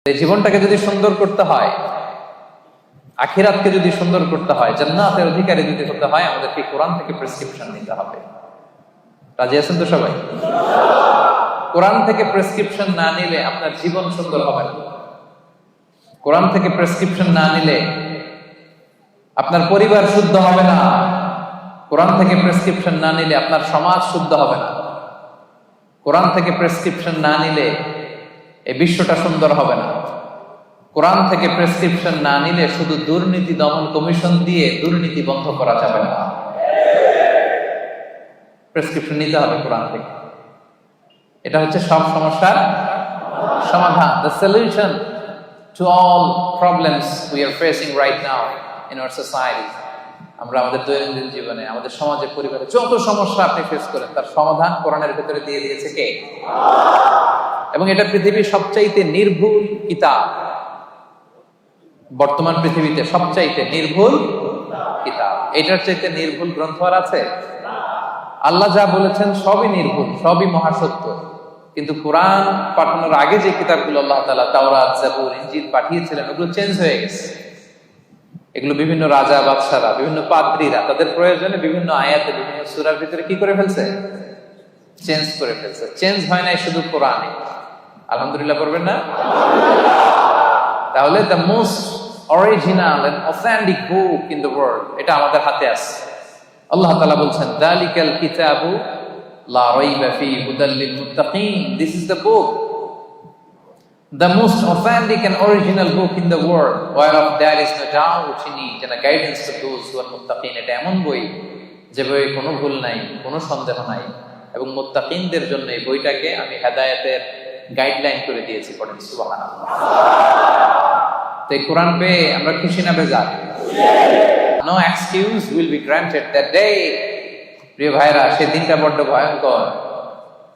এই জীবনটাকে যদি সুন্দর করতে হয়, আখিরাতকে যদি সুন্দর করতে হয়, জান্নাতের অধিকারী যদি হতে হয়, আমাদেরকে কোরআন থেকে প্রেসক্রিপশন নিতে হবে। রাজি আছেন তো সবাই? কোরআন থেকে প্রেসক্রিপশন না নিলে আপনার জীবন সুন্দর হবে না। কোরআন থেকে প্রেসক্রিপশন না নিলে আপনার পরিবার শুদ্ধ হবে না। কোরআন থেকে প্রেসক্রিপশন না নিলে আপনার সমাজ শুদ্ধ হবে না। কোরআন থেকে প্রেসক্রিপশন না নিলে এই বিশ্বটা সুন্দর হবে না। কোরআন থেকে প্রেসক্রিপশন না নিলে শুধু দুর্নীতি দমন কমিশন দিয়ে দুর্নীতি বন্ধ করা যাবে না। প্রেসক্রিপশন নিতে হবে কোরআন থেকে। এটা হচ্ছে সব সমস্যার সমাধান, the solution to all problems we are facing right now in our society. আমরা আমাদের দৈনন্দিন জীবনে, আমাদের সমাজে, পরিবারে যত সমস্যা আপনি ফেস করেন তার সমাধান কোরআনের ভিতরে দিয়ে দিয়েছে কে? এবং এটা পৃথিবীর সবচাইতে নির্ভুল কিতাব। বর্তমান পৃথিবীতে সবচাইতে নির্ভুল কিতাব। এটার চাইতে নির্ভুল গ্রন্থ আর আছে? আল্লাহ যা বলেছেন সবই নির্ভুল, সবই মহাসত্য। কিন্তু কোরআন পাঠানোর আগে যে কিতাবগুলো আল্লাহ তাআলা তাওরাত, জাবুর, ইনজিল পাঠিয়েছিলেন ওগুলো চেঞ্জ হয়ে গেছে। এগুলো বিভিন্ন রাজা বাদশারা, বিভিন্ন পাদ্রীরা তাদের প্রয়োজনে বিভিন্ন আয়াতে, বিভিন্ন সূরার ভিতরে কি করে ফেলছে? চেঞ্জ করে ফেলছে। চেঞ্জ হয় নাই শুধু কোরআনে। আলহামদুলিল্লাহ পড়বেন না? তাহলে the most original and authentic book in the world এটা আমাদের হাতে আছে। আল্লাহ তাআলা বলছেন যালিকাল কিতাবু লা রাইবা ফিহি হুদাল লিল মুত্তাকিন। This is the book, the most authentic and original book in the world, whereof there is no doubt in it, and a guidance to those who are muttaqin. এটা এমন বই যে বইয়ে কোনো ভুল নাই, কোনো সন্দেহ নাই, এবং মুত্তাকিনদের জন্য এই বইটাকে আমি হেদায়েতের গাইডলাইন করে দিয়েছি। পড়েন সুবহানাল্লাহ। তো এই কোরআন পেয়ে আমরা খুশি না বেজার? No excuse will be granted that day. প্রিয় ভাইরা, সেদিনটা বড্ড ভয়ঙ্কর।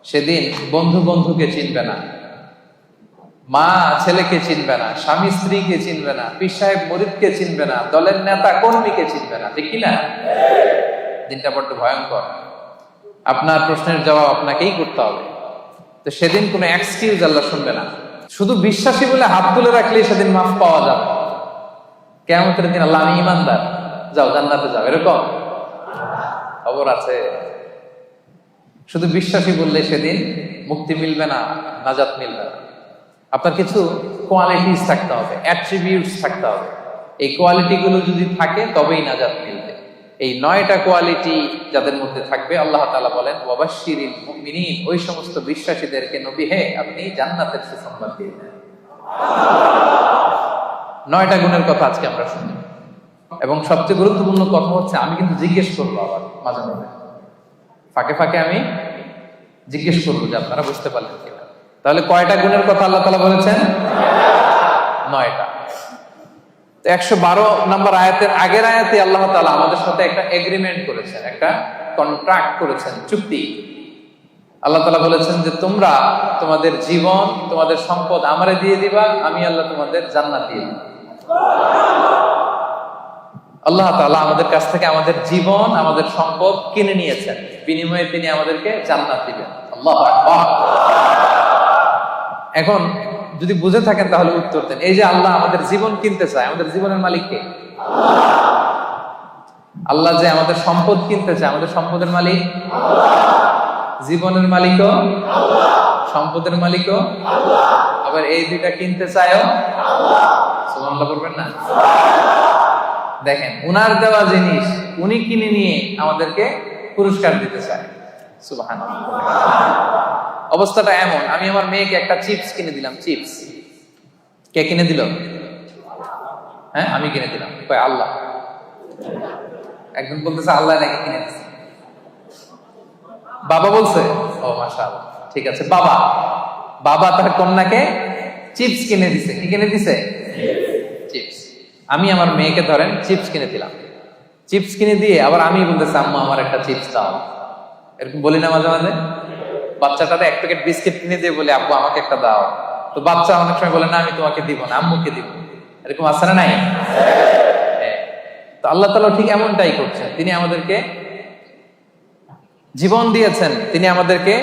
সেদিন বন্ধু বন্ধুকে চিনবে না, মা ছেলেকে চিনবে না, স্বামী স্ত্রীকে চিনবে না, পীর সাহেব মুরিদকে চিনবে না, দলের নেতা কর্মীকে চিনবে না। ঠিক কিনা? দিনটা বড্ড ভয়ঙ্কর। আপনার প্রশ্নের জবাব আপনাকেই করতে হবে। তো সেদিন কোনো এক্সকিউজ আল্লাহ শুনবে না। শুধু বিশ্বাসী বলে হাত তুলে রাখলেই সেদিন মাফ পাওয়া যাবে। কিয়ামতের দিন আল্লাহ আমি ঈমানদার, যাও জান্নাতে যাও, এরকম খবর আছে? শুধু বিশ্বাসী বললে সেদিন মুক্তি মিলবে না, নাজাত মিলবে না। আপনার কিছু কোয়ালিটিস থাকতে হবে, অ্যাট্রিবিউটস থাকতে হবে। এই কোয়ালিটিগুলো যদি থাকে তবেই নাজাত মিলবে। এই 9টা কোয়ালিটি যাদের মধ্যে থাকবে, আল্লাহ তাআলা বলেন ওয়াবাশশিরিল মুমিনিন, ওই সমস্ত বিশ্বাসীদেরকে নবী হে আপনি জান্নাতের সুসংবাদ দিয়ে দেন। 9টা গুণের কথা আজকে আমরা শুনি। এবং সবচেয়ে গুরুত্বপূর্ণ কথা হচ্ছে, আমি কিন্তু জিজ্ঞেস করবো আবার মাঝে মাঝে, ফাঁকে ফাঁকে আমি জিজ্ঞেস করবো যে আপনারা বুঝতে পারলেন কিনা। তাহলে কয়টা গুণের কথা আল্লাহ তাআলা বলেছেন? 9টা। 112 নম্বর আয়াতের আগের আয়াতে আল্লাহ তাআলা আমাদের সাথে একটা এগ্রিমেন্ট করেছেন, একটা কন্ট্রাক্ট করেছেন, চুক্তি। আল্লাহ তাআলা বলেছেন যে তোমরা তোমাদের জীবন, তোমাদের সম্পদ আমারে দিয়ে দিবা, আমি আল্লাহ তোমাদের জান্নাত দিয়ে দিব। আল্লাহ তাআলা আমাদের কাছ থেকে আমাদের জীবন, আমাদের সম্পদ কিনে নিয়েছেন, বিনিময়ে তিনি আমাদেরকে জান্নাত দিবেন। আল্লাহু আকবার। এখন যদি বুঝে থাকেন তাহলে উত্তর দেন। এই যে আল্লাহ আমাদের জীবন কিনতে চায়, আমাদের জীবনের মালিক কে? আল্লাহ যে আমাদের সম্পদ কিনতে চায়, আমাদের সম্পদের মালিক জীবনের মালিকও সম্পদের মালিকও আবার এই দুইটা কিনতে চায়ও সুবহানাল্লাহ বলবেন না? দেখেন, উনার দেওয়া জিনিস উনি কিনে নিয়ে আমাদেরকে পুরস্কার দিতে চায়। সুবহানাল্লাহ। অবস্থাটা এমন, আমি আমার মেয়েকে একটা চিপস কিনে দিলাম। চিপস কে কিনে দিল? হ্যাঁ, আমি কিনে দিলাম। কয় আল্লাহ। একজন বলতেছে আল্লাহ নাকি কিনে দিচ্ছে। বাবা বলছে, ও মাশাআল্লাহ, ঠিক আছে। বাবা তার কন্যাকে চিপস কিনে দিছে। কি কিনে দিছে? চিপস। আমি আমার মেয়েকে ধরেন চিপস কিনে দিলাম। চিপস কিনে দিয়ে আবার আমি বলতেছি আম্মা আমার একটা চিপস দাও। এরকম বলি না মাঝে মাঝে? বাচ্চাটাতে 1 প্যাকেট বিস্কিট কিনে দিয়ে বলে আব্বু আমাকে একটা দাও। তো বাচ্চা অনেক সময় বলে না আমি তোমাকে দিব না, আম্মুকে দিব। এরকম আছে না নাই? তো আল্লাহ তাআলা ঠিক এমনটাই করছেন। তিনি আমাদেরকে জীবন দিয়েছেন, তিনি আমাদেরকে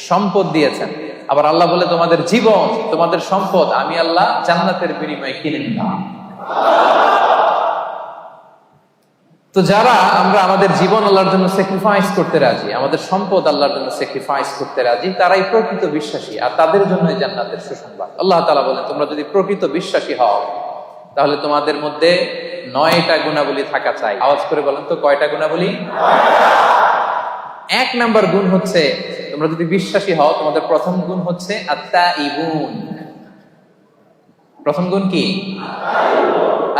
সম্পদ দিয়েছেন। আবার আল্লাহ বলে তোমাদের জীবন, তোমাদের সম্পদ আমি আল্লাহ জান্নাতের বিনিময়ে কিনে নিলাম। তো যারা আমরা আমাদের জীবন আল্লাহর জন্য স্যাক্রিফাইস করতে রাজি, আমাদের সম্পদ আল্লাহর জন্য স্যাক্রিফাইস করতে রাজি, তারাই প্রকৃত বিশ্বাসী, আর তাদের জন্যই জান্নাতের সুসংবাদ। আল্লাহ তাআলা বলেন তোমরা যদি প্রকৃত বিশ্বাসী হও তাহলে তোমাদের মধ্যে 9টা গুণাবলী থাকা চাই। আওয়াজ করে বলেন তো কয়টা গুণাবলী? 1 নাম্বার গুণ হচ্ছে, তোমরা যদি বিশ্বাসী হও তোমাদের প্রথম গুণ হচ্ছে আত্তাইবুন। প্রথম গুণ কি?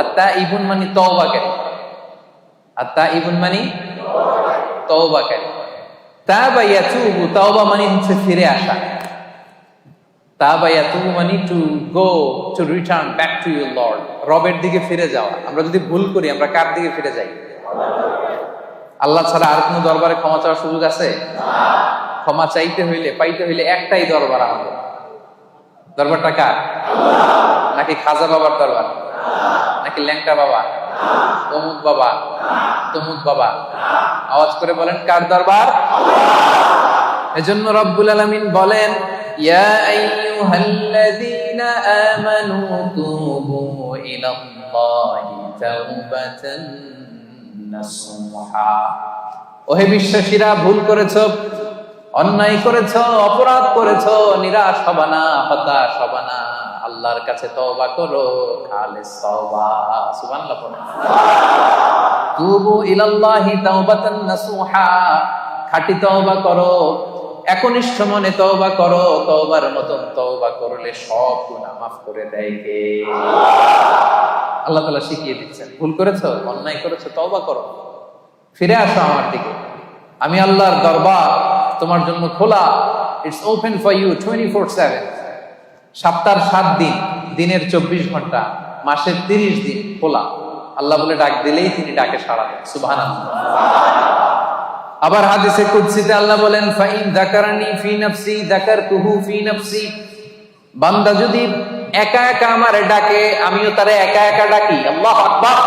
আত্তাইবুন মানে তওবাকারী। আত্তাইবুন মানে তওবাকারী। তাবা ইয়াতুবু, তওবা মানে হচ্ছে ফিরে আসা। তাবা ইয়াতুবু মানে to go, to return back to your Lord, রবের দিকে ফিরে যাওয়া। আমরা যদি ভুল করি আমরা কার দিকে ফিরে যাই? আল্লাহ ছাড়া আর কোন দরবারে ক্ষমা চাওয়ার সুযোগ আছে? ক্ষমা চাইতে হইলে, পাইতে হইলে একটাই দরবার আমাদের। দরবারটা কার? নাকি খাজা বাবার দরবার? নাকি ল্যাংটা বাবা, অমুক বাবা, তমুক বাবা? আওয়াজ করে বলেন কার দরবার? এজন্য রব্বুল আলামিন বলেন ইয়া আইয়ুহাল্লাযীনা আমানু তুবু ইলাল্লাহি তাওবাতান নাসুহা। ওহে বিশ্বাসীরা, ভুল করেছো, অন্যায় করেছো, অপরাধ করেছো, নিরাশ হবা না, হতাশ হবা না, আল্লাহর কাছে তওবা করো, খালিস তওবা। সুবহানাল্লাহ পড়ো। তুবু ইলাল্লাহি তাওবাতান নাসুহা, খাঁটি তওবা করো, একনিষ্ঠ মনে তওবা করো। তওবার মতন তওবা করলে সব গুনাহ মাফ করে দেয় কে? আল্লাহ তাআলা শিখিয়ে দিচ্ছেন। ভুল করেছো, অন্যায় করেছো, তওবা করো, ফিরে আসো আমার দিকে। আমি আল্লাহর দরবার তোমার জন্য খোলা। It's open for you 24/7। সপ্তাহের 7 দিন, দিনের 24 ঘন্টা, মাসের 30 দিন খোলা। আল্লাহ বলে ডাক দিলেই তিনি ডাকে সাড়া দেন। সুবহানাল্লাহ। আবার হাদিসে কুদসিতে আল্লাহ বলেন ফাইন যাকারানি ফি নাফসি যাকারতুহু ফি নাফসি। বান্দা যদি একা একা আমারে ডাকে, আমিও তারে একা একা ডাকি। আল্লাহু আকবার।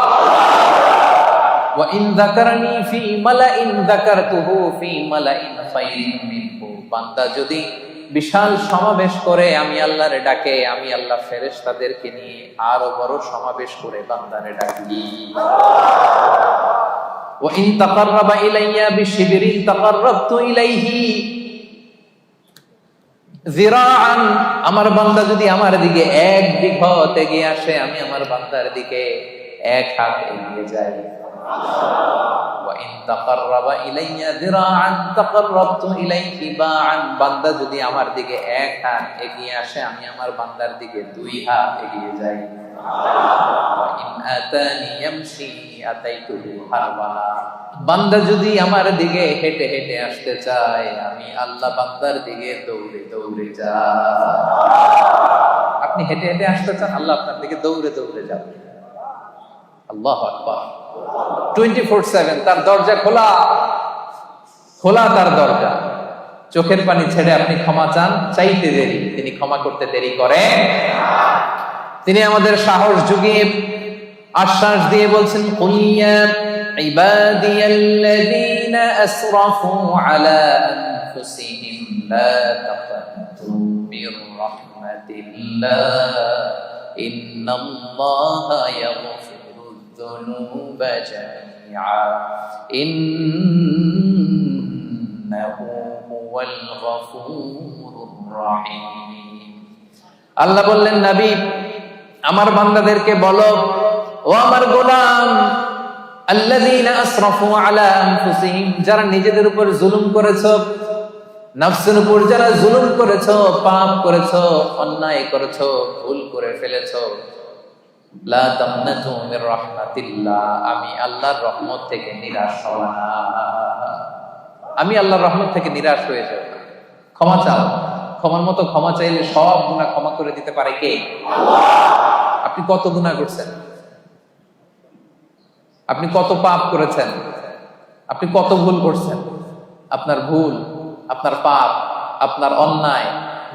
ওয়া ইন যাকারানি ফি মালাইন যাকারতুহু ফি মালাইন খায়রিন মিনহু। বান্দা যদি বিশাল সমাবেশ করে আমি আল্লাহরে ডাকে, আমি আল্লাহ ফেরেশতাদেরকে নিয়ে আরো বড় সমাবেশ করে বান্দারে ডাকি। ওয়া ইন তাকাররাবা ইলাইয়া বিশিবরিন তাকাররাবতু ইলাইহি যিরাআন। আমার বান্দা যদি আমার দিকে 1 বিঘত এগিয়ে আসে, আমি আমার বান্দার দিকে 1 হাত এগিয়ে যাই। ওয়া ইন তাকাররাবা ইলাইয়া যিরাআন তাকাররাবতু ইলাইহি বা'আন। বান্দা যদি আমার দিকে 1 হাত এগিয়ে আসে, আমি আমার বান্দার দিকে 2 হাত এগিয়ে যাই। ওয়া ইন আতানি ইয়ামশি আতাইতুহু হারওয়ালা। বান্দা যদি আমার দিকে হেঁটে হেঁটে আসতে চায়, আমি আল্লাহ বান্দার দিকে দৌড়ে দৌড়ে যাই। আপনি হেঁটে হেঁটে আসতে চান, আল্লাহ আপনার দিকে দৌড়ে দৌড়ে যাবে। আল্লাহু আকবার। 24/7 তার দরজা খোলা, খোলা তার দরজা। চোখের পানি ছেড়ে আপনি ক্ষমা চান, চাইতে দেরি, তিনি ক্ষমা করতে দেরি করেন। তিনি আমাদের সাহস জুগিয়ে আশ্বাস দিয়ে বলছেন কুল ইয়া ইবাদিয়াল্লাযীনা আসরাফু আলা আনফুসিহিম লা তাকনাতু মির রাহমাতিল্লাহ ইন্নাল্লাহা ইয়াগফিরুয যুনুবা জামিআ ইন্নাহু হুয়াল গফুরুর রাহিম। আল্লাহ বললেন নবী আমার বান্দাদেরকে বলো, ও আমার গোলাম, আল্লাযীনা আসরাফু আলা আনফুসিহিম, যারা নিজেদের উপর জুলুম করেছো, নফসের উপর যারা জুলুম করেছো, পাপ করেছো, অন্যায় করেছো, ভুল করে ফেলেছো, লা তাকনাতু মির রাহমাতিল্লাহ, আমি আল্লাহর রহমত থেকে নিরাশ হও না। আমি আল্লাহর রহমত থেকে নিরাশ হয়ে যাও না। ক্ষমা চাও, ক্ষমার মতো ক্ষমা চাইলে সব গুনাহ ক্ষমা করে দিতে পারে কে? আল্লাহ। আপনি কত গুনাহ করছেন? আপনি কত পাপ করেছেন? আপনি কত ভুল করছেন? আপনার ভুল, আপনার পাপ, আপনার অন্যায়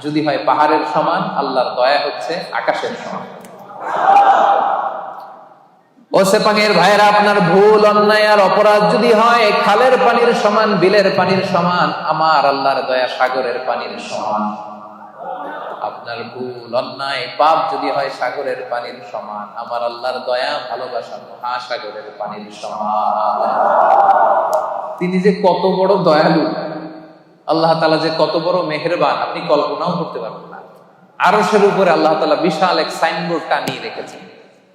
যদি হয় পাহাড়ের সমান, আল্লাহর দয়া হচ্ছে আকাশের সমান। ও সেপাঙের ভাইয়েরা, আপনার ভুল, অন্যায় আর অপরাধ যদি হয় খালের পানির সমান, বিলের পানির সমান, আমার আল্লাহর দয়া সাগরের পানির সমান। আপনার ভুল অন্যায় পাপ যদি হয় সাগরের পানির সমান, আমার আল্লাহর দয়া ভালোবাসা মহাসাগরের পানির সমান। তিনি যে কত বড় দয়ালু, আল্লাহ তাআলা যে কত বড় মেহেরবান, আপনি কল্পনাও করতে পারবেন না। আরশের উপরে আল্লাহ তাআলা বিশাল এক সাইনবোর্ড টানিয়ে রেখেছেন।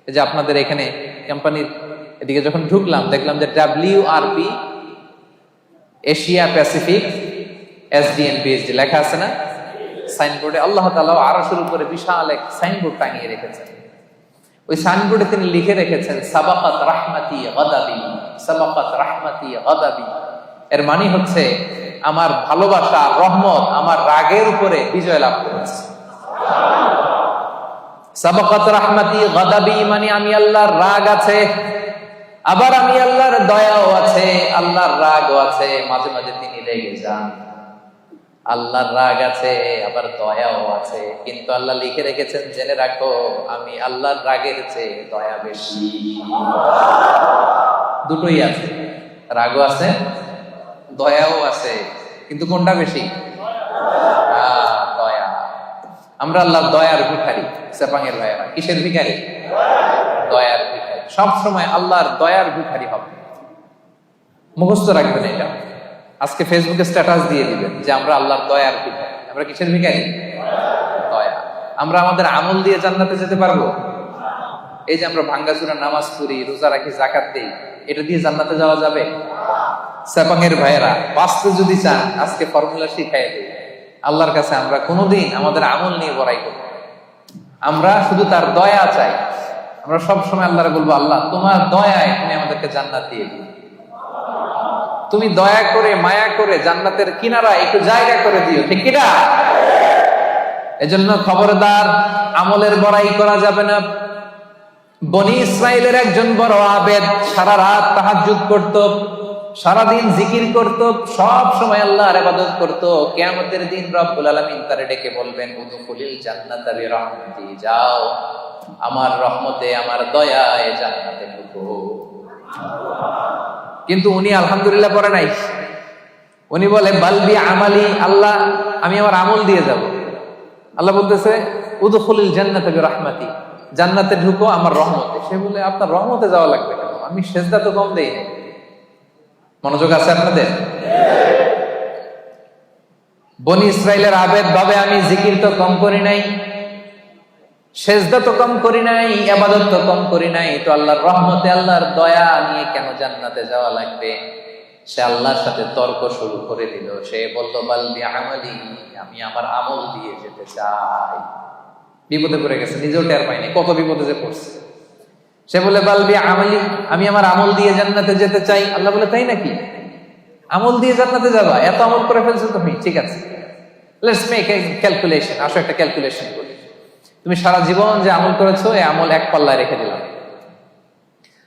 এই যে আপনাদের এখানে কোম্পানির এদিকে যখন ঢুকলাম দেখলাম যে WRP Asia Pacific SDN PhD লেখা আছে না সাইনবোর্ডে। আল্লাহ তাআলা আরশের উপরে বিশাল এক সাইনবোর্ড টানিয়ে রেখেছেন। ওই সাইনবোর্ডে তিনি লিখে রেখেছেন সাবাকাত রাহমাতি গাদাবি, সাবাকাত রাহমাতি গাদাবি। এর মানে হচ্ছে আমার ভালোবাসা রহমত আমার রাগের উপরে বিজয় লাভ করেছে। সাবাকাত রাহমাতি গাদাবি মানে আমি আল্লাহর রাগ আছে, আবার আমি আল্লাহর দয়াও আছে, আল্লাহর রাগও আছে। মাঝে মাঝে তিনি রেগে যান, আল্লাহর রাগ আছে আবার দয়াও আছে। কিন্তু আল্লাহ লিখে রেখেছেন জেনে রাখো আমি আল্লাহর রাগের চেয়ে দয়া বেশি। দুটোই আছে, রাগও আছে দয়াও আছে, কিন্তু কোনটা বেশি? দয়া। আমরা আল্লাহর দয়ার ভিখারি। সেপাঙের ভাইয়েরা কিসের ভিখারি? দয়ার ভিখারি। সব সময় আল্লাহর দয়ার ভিখারি হবে, মুখস্থ রাখবেন এটা। আজকে ফেসবুকে স্ট্যাটাস দিয়ে দিবেন যে আমরা আল্লাহর দয়ার ভিখারি। আমরা কিসের ভিখারি? দয়া। আমরা আমাদের আমল দিয়ে জান্নাতে যেতে পারবো? এই যে আমরা ভাঙ্গাচুরা নামাজ পড়ি, রোজা রাখি, যাকাত দেই, এটা দিয়ে জান্নাতে যাওয়া যাবে? সেপাঙের ভাইয়েরা বাঁচতে যদি চান আজকে ফর্মুলা শিখাই দিই। আল্লাহর কাছে আমরা কোনোদিন আমাদের আমল নিয়ে বড়াই করব, আমরা শুধু তার দয়া চাই। আমরা সব সময় আল্লাহরে বলবো আল্লাহ তোমার দয়ায় তুমি আমাদেরকে জান্নাত দিয়ে দিও, তুমি দয়া করে মায়া করে জান্নাতের কিনারা একটু জায়গা করে দিও, ঠিক কিনা? এজন্য খবরদার আমলের বড়াই করা যাবে না। বনি ইসরাইলের একজন বড় আবেদ সারা রাত তাহাজ্জুদ করত, সারাদিন জিকির করত, সব সময় আল্লাহর ইবাদত করত। কিয়ামতের দিন রব্বুল আলামিন তারে ডেকে বলবেন উদখুলিল জান্নাতা বিরহমাতি, যাও আমার রহমতে আমার দয়ায় জান্নাতে ঢুকো। কিন্তু উনি আলহামদুলিল্লাহ পড়ে নাই, উনি বলে বালবি আমালি, আল্লাহ আমি আমার আমল দিয়ে যাব। আল্লাহ বলতেছে উদখুলিল জান্নাতা বিরহমাতি, জান্নাতে ঢুকো আমার রহমতে। সে বলে আপনার রহমতে যাওয়া লাগবে কেন? আমি সেজদা তো কম দেই নাই। মনোযোগ আছে আপনাদের? বনি ইসরাইলের আবেদ ভাবে আমি জিকির তো কম করি নাই, সেজদা তো কম করি নাই, ইবাদত তো কম করি নাই, তো আল্লাহর রহমতে আল্লাহর দয়া নিয়ে কেন জান্নাতে যাওয়া লাগবে? সে আল্লাহর সাথে তর্ক শুরু করে দিল। সে বলতো বালবি আমালি, আমি আমার আমল দিয়ে যেতে চাই। বিপদে পড়ে গেছে, নিজেও টের পাইনি কত বিপদে যে পড়ছে। সে বলে বালবি আমালি, আমি আমার আমল দিয়ে জান্নাতে যেতে চাই। আল্লাহ বলে তাই নাকি? আমল দিয়ে জান্নাতে যাবা? এত আমল করে ফেলছো তুমি, ঠিক আছে, লেটস মেক এ ক্যালকুলেশন। আসো একটা ক্যালকুলেশন করি। তুমি সারা জীবন যে আমল করেছো এই আমল এক পাল্লায় রেখে দিলাম,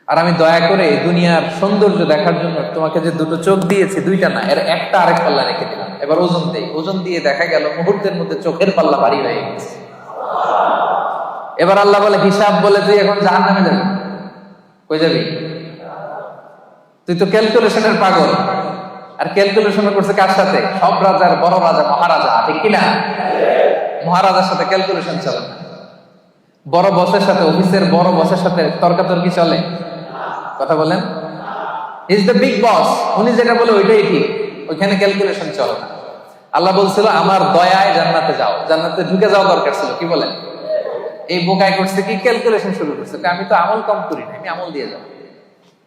আর আমি দয়া করে দুনিয়ার সৌন্দর্য দেখার জন্য তোমাকে যে দুটো চোখ দিয়েছি, দুইটা না, এর একটা আরেক পাল্লা রেখে দিলাম। এবার ওজন দেই, ওজন দিয়ে দেখা গেল মুহূর্তের মধ্যে চোখের পাল্লা ভারী হয়ে গেছে। এবার আল্লাহ বলে হিসাব বলে তুই এখন জাহান্নামে যাবি। কই যাবি? তুই তো ক্যালকুলেশনের পাগল। আর ক্যালকুলেশন করছে কার সাথে? সব রাজার বড় রাজা, মহারাজা, ঠিক কিনা? মহারাজার সাথে ক্যালকুলেশন চলে না। বড় বসের সাথে, অফিসের বড় বসের সাথে তর্কাতর্কি চলে? কথা বলেন। ইজ দ্য বিগ বস, উনি যেটা বলে ওইটাই ঠিক, ওইখানে ক্যালকুলেশন চলে না। আল্লাহ বলছিল আমার দয়ায় জান্নাতে যাও, জান্নাতে ঢুকে যাওয়া দরকার ছিল। কি বলেন? এই বোকায় করছে কি? ক্যালকুলেশন শুরু করছে, আমি তো আমল কম করি না, আমি আমল দিয়ে যাবো।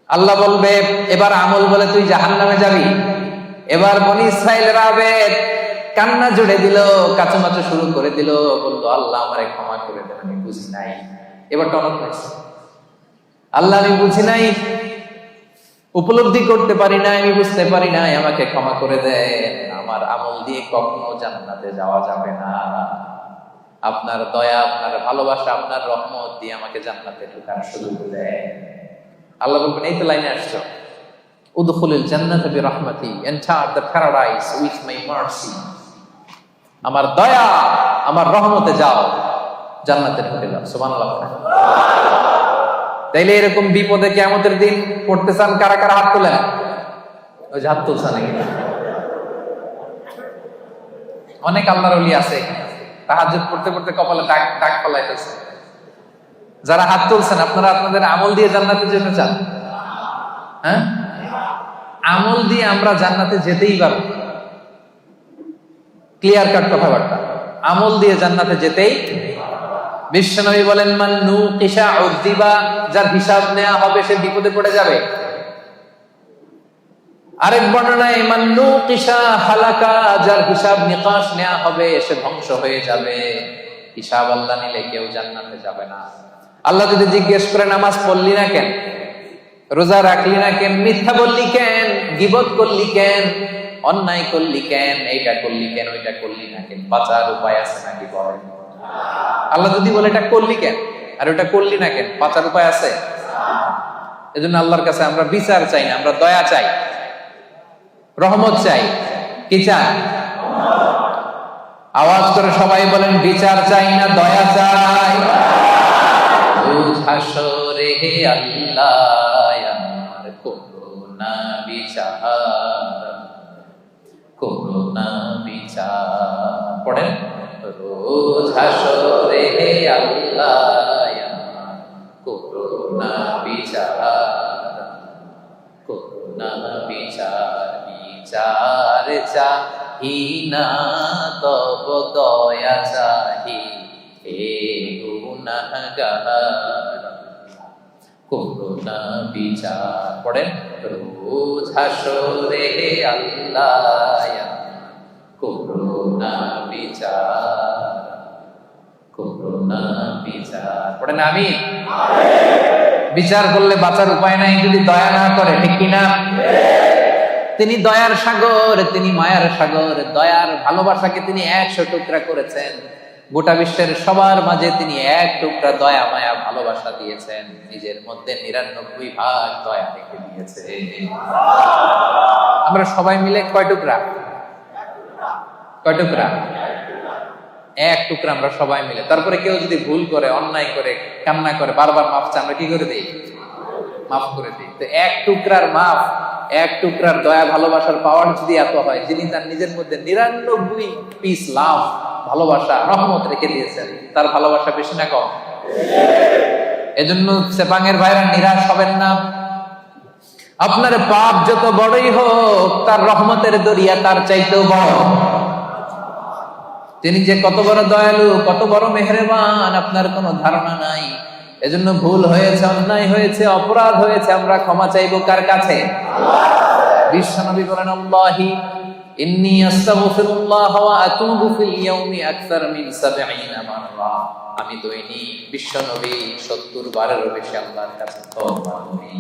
আল্লাহ বলবে এবার আমল বলে তুই জাহান্নামে যাবি। এবার বনি ইসরাইলের আবেদ কান্না জুড়ে দিল, কাচুমাচু শুরু করে দিল, বললো আল্লাহ আমারে ক্ষমা করে দেন, আমি বুঝি নাই। এবার টনক করছে, আল্লাহ আমি বুঝি নাই, উপলব্ধি করতে পারি নাই, আমি বুঝতে পারি নাই, আমাকে ক্ষমা করে দেন। আমার আমল দিয়ে কখনো জান্নাতে যাওয়া যাবে না। আপনার দয়া, আপনার ভালোবাসা, আপনার রহমত দিয়ে আমাকে জান্নাতে ঢোকার সুযোগ দেন। আল্লাহ বলবেন এই তো লাইনে আসছো, উদখুলিল জান্নাতা বিরহমাতি, enter the paradise with my mercy. আমার দয়া, আমার রহমতে যাও, জান্নাতে ঢুকে যাও। সুবহানাল্লাহ। তাইলে এরকম বিপদে কিয়ামতের দিন পড়তে চান কারা কারা? হাত তোলেন। ওই যে হাত তুলছে নাকি? অনেক আল্লাহর ওলি আছে তাহাজ্জুদ পড়তে পড়তে কপালে দাগ ফলাইতেছে। যারা হাত তুলছেন আপনারা আপনাদের আমল দিয়ে জান্নাতে যেতে চান? হ্যাঁ, আমল দিয়ে আমরা জান্নাতে যেতেই পারবো। ক্লিয়ার কাট কথাবার্তা, আমল দিয়ে জান্নাতে যেতেই। বিশ্বনবী বলেন মান নুকিশা উযিবা, যার হিসাব নেওয়া হবে সে বিপদে পড়ে যাবে। আরেক বর্ণনায় মান নুকিশা হালাকা, যার হিসাব নিকাশ নেওয়া হবে সে ধ্বংস হয়ে যাবে। হিসাব আল্লাহ নিলে কেউ জান্নাতে যাবে না। আল্লাহ যদি জিজ্ঞেস করে নামাজ পড়লি না কেন, রোজা রাখলি না কেন, মিথ্যা বললি কেন, গীবত করলি কেন, অন্যায় করলি কেন, এইটা করলি কেন, ওইটা করলি না কেন, বাঁচার উপায় আছে নাকি বলেন? আল্লাহ যদি বলে এটা করলি কেন আর ওটা করলি না কেন, বাঁচার উপায় আছে? এজন্য আল্লাহর কাছে আমরা বিচার চাই না, আমরা দয়া চাই, রহমত চাই। কি চাই? আওয়াজ করে সবাই বলেন বিচার চাই না, দয়া চাই। হাসরে হে আল্লাহ আমার করুণা বিচার, করুণা বিচার। পড়েন, রোজ হাসরে হে আল্লাহ আমার করুণা বিচার, করুণা বিচার। বিচার চাহি না তব দয়া চাহি, হে গুনাহগার করুণা বিচার। পড়েন, রোজ হাসরে হে আল্লাহ করুণা বিচার, করুণা বিচার। পড়েন আমিন। বিচার করলে বাঁচার উপায় নাই যদি দয়া না করে, ঠিক কিনা? তিনি দয়ার সাগর, তিনি মায়ার সাগর। দয়ার ভালোবাসাকে তিনি 100 টুকরা করেছেন। গোটা বিশ্বের সবার মাঝে তিনি 1 টুকরা দয়া মায়া ভালোবাসা দিয়েছেন। নিজের মধ্যে 99 ভাগ দয়া রেখে দিয়েছে। আমরা সবাই মিলে কয় টুকরা? কয় টুকরা? 1 টুকরা আমরা সবাই মিলে। তারপরে কেউ যদি ভুল করে, অন্যায় করে, কান্না করে, বারবার মাফ চায়, আমরা কি করে দিই? মাফ করে দিই। তো 1 টুকরার মাফ, 1 টুকরার দয়া ভালোবাসার পাওয়ার যদি এত হয়, যিনি তার নিজের মধ্যে 99 পিস লাভ, ভালোবাসা, রহমত রেখে দিয়েছেন, তার ভালোবাসা বেশি না কম? এজন্য সেপাঙের ভাইরা নিরাশ হবেন না। আপনার পাপ যত বড়ই হোক, তার রহমতের দরিয়া তার চাইতেও বড়। তিনি যে কত বড় দয়ালু, কত বড় মেহেরবান, আপনার কোনো ধারণা নাই। এজন্য ভুল হয়েছে, অন্যায় হয়েছে, অপরাধ হয়েছে, আমরা ক্ষমা চাইবো কার কাছে? বিশ্বনবী বলেন, আল্লাহি ইন্নী আস্তাগফিরুল্লাহ ওয়া আতুবু ফিল ইয়াউমি আকসার মিন 70 মাররা। আমি দৈনিক বিশ্বনবী 70 বারেরও বেশি আল্লাহর কাছে তওবা করি।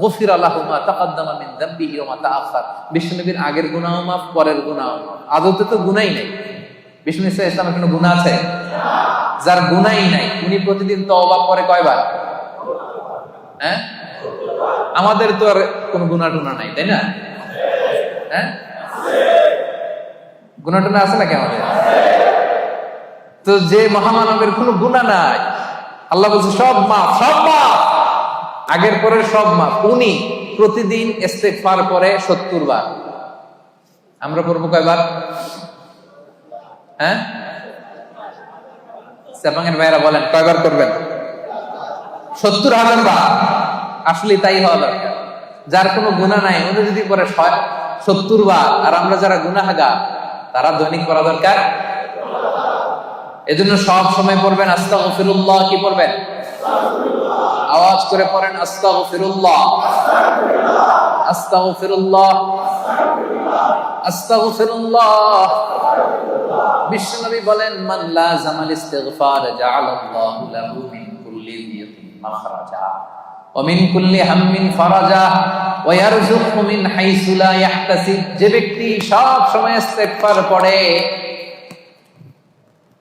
গফিরা লাহু মা তাকাদ্দামা মিন যামবিহি ওয়া মা তাআখার। বিশ্বনবীর আগের গুনাহ মাফ, পরের গুনাহ মাফ। আদতে তো গুনাহই নাই। বিশ্বনবী সাল্লাল্লাহু আলাইহি ওয়াসাল্লামের কোনো গুনাহ আছে? যার গুনাহই নাই উনি প্রতিদিন তওবা করে কয়বার? হ্যাঁ, আমাদের তো আর কোনো গুনাহ টুনা নাই, তাই না? হ্যাঁ, গুনাহ টুনা আছে নাকি আমাদের? তো যে মহামানবের কোনো গুনাহ নাই, আল্লাহ বলছে সব মাফ, সব মাফ, আগের পরের সব মাফ। উনি প্রতিদিন ইস্তেগফার করে 70 বার। আমরা পড়বো কয়বার? হ্যাঁ, সেপাঙের ভাইরা বলেন কয়বার করবেন? 70,000 বার। আসলে তাই হওয়া দরকার। যার কোনো গুনাহ নাই উনি যদি পরে 70 বার, আর আমরা যারা গুনাহগার তারা দৈনিক করা দরকার। এজন্য সব সময় পড়বেন আস্তাগফিরুল্লাহ। কি পড়বেন? আওয়াজ করে পড়েন আস্তাগফিরুল্লাহ, আস্তাগফিরুল্লাহ, আস্তাগফিরুল্লাহ। বিশ্বনবী বলেন, মান লাযামাল ইস্তিগফার জাআলাল্লাহু লাহু মিন কুল্লি যিকিন মাখরাজা ওয়া মিন কুল্লি হাম্মিন ফারাজা ওয়া ইয়ারযুকহু মিন হাইসু লা ইয়াহতাসিব। যে ব্যক্তি সব সময় ইস্তিগফার পড়ে,